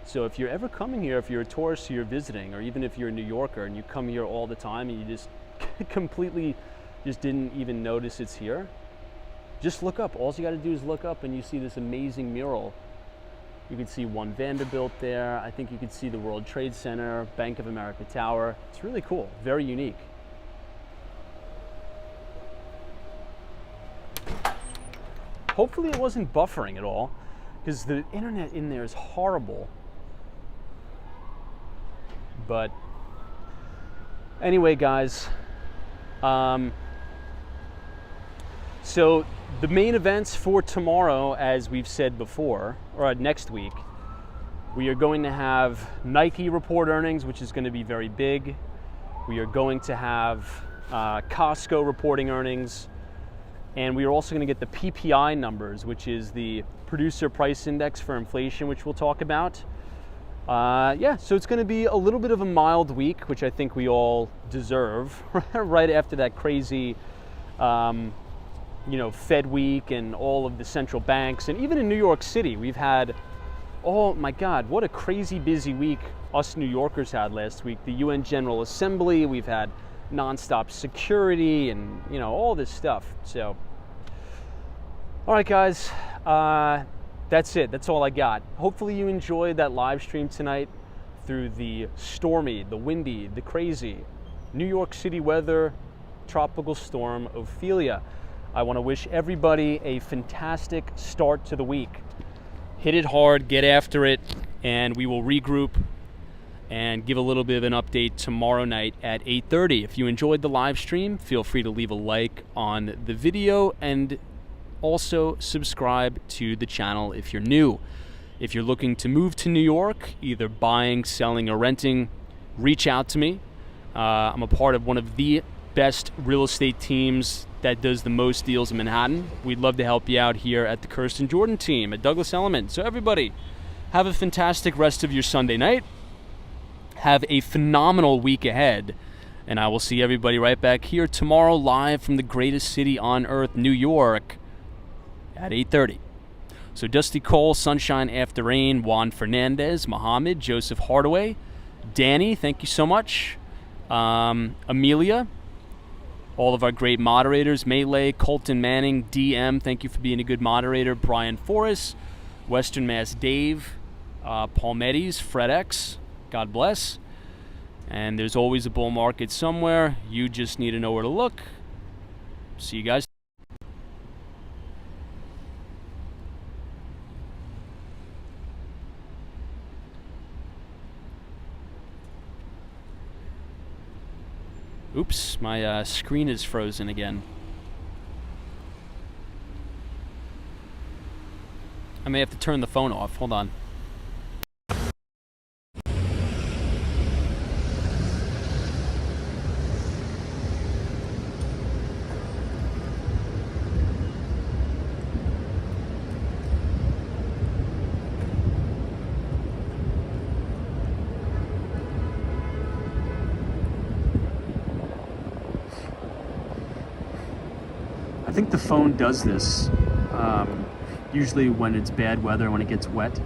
So if you're ever coming here, if you're a tourist or you're visiting, or even if you're a New Yorker and you come here all the time and you just completely just didn't even notice it's here, just look up. All you got to do is look up and you see this amazing mural. You can see One Vanderbilt there. I think you can see the World Trade Center, Bank of America Tower. It's really cool, very unique. Hopefully it wasn't buffering at all, because the internet in there is horrible. But anyway, guys, so the main events for tomorrow, as we've said before, or next week, we are going to have Nike report earnings, which is going to be very big. We are going to have Costco reporting earnings, and we are also going to get the PPI numbers, which is the producer price index for inflation, which we'll talk about. So it's going to be a little bit of a mild week, which I think we all deserve, right after that crazy, Fed week and all of the central banks. And even in New York City, we've had, oh my God, what a crazy busy week us New Yorkers had last week. The UN General Assembly, we've had nonstop security and, all this stuff. So, all right, guys, that's it. That's all I got. Hopefully you enjoyed that live stream tonight through the stormy, the windy, the crazy New York City weather, tropical storm Ophelia. I want to wish everybody a fantastic start to the week. Hit it hard, get after it, and we will regroup and give a little bit of an update tomorrow night at 8:30. If you enjoyed the live stream, feel free to leave a like on the video and also subscribe to the channel if you're new. If you're looking to move to New York, either buying, selling, or renting, reach out to me. I'm a part of one of the best real estate teams that does the most deals in Manhattan. We'd love to help you out here at the Kirsten Jordan team at Douglas Elliman. So everybody, have a fantastic rest of your Sunday night. Have a phenomenal week ahead. And I will see everybody right back here tomorrow live from the greatest city on earth, New York, at 8:30. So Dusty Cole, Sunshine After Rain, Juan Fernandez, Mohammed, Joseph Hardaway, Danny, thank you so much. Amelia, all of our great moderators, Melee, Colton Manning, DM, thank you for being a good moderator, Brian Forrest, Western Mass Dave, Paul Medis, Fred X, God bless. And there's always a bull market somewhere. You just need to know where to look. See you guys. Oops, my screen is frozen again. I may have to turn the phone off. Hold on. I think the phone does this usually when it's bad weather, when it gets wet.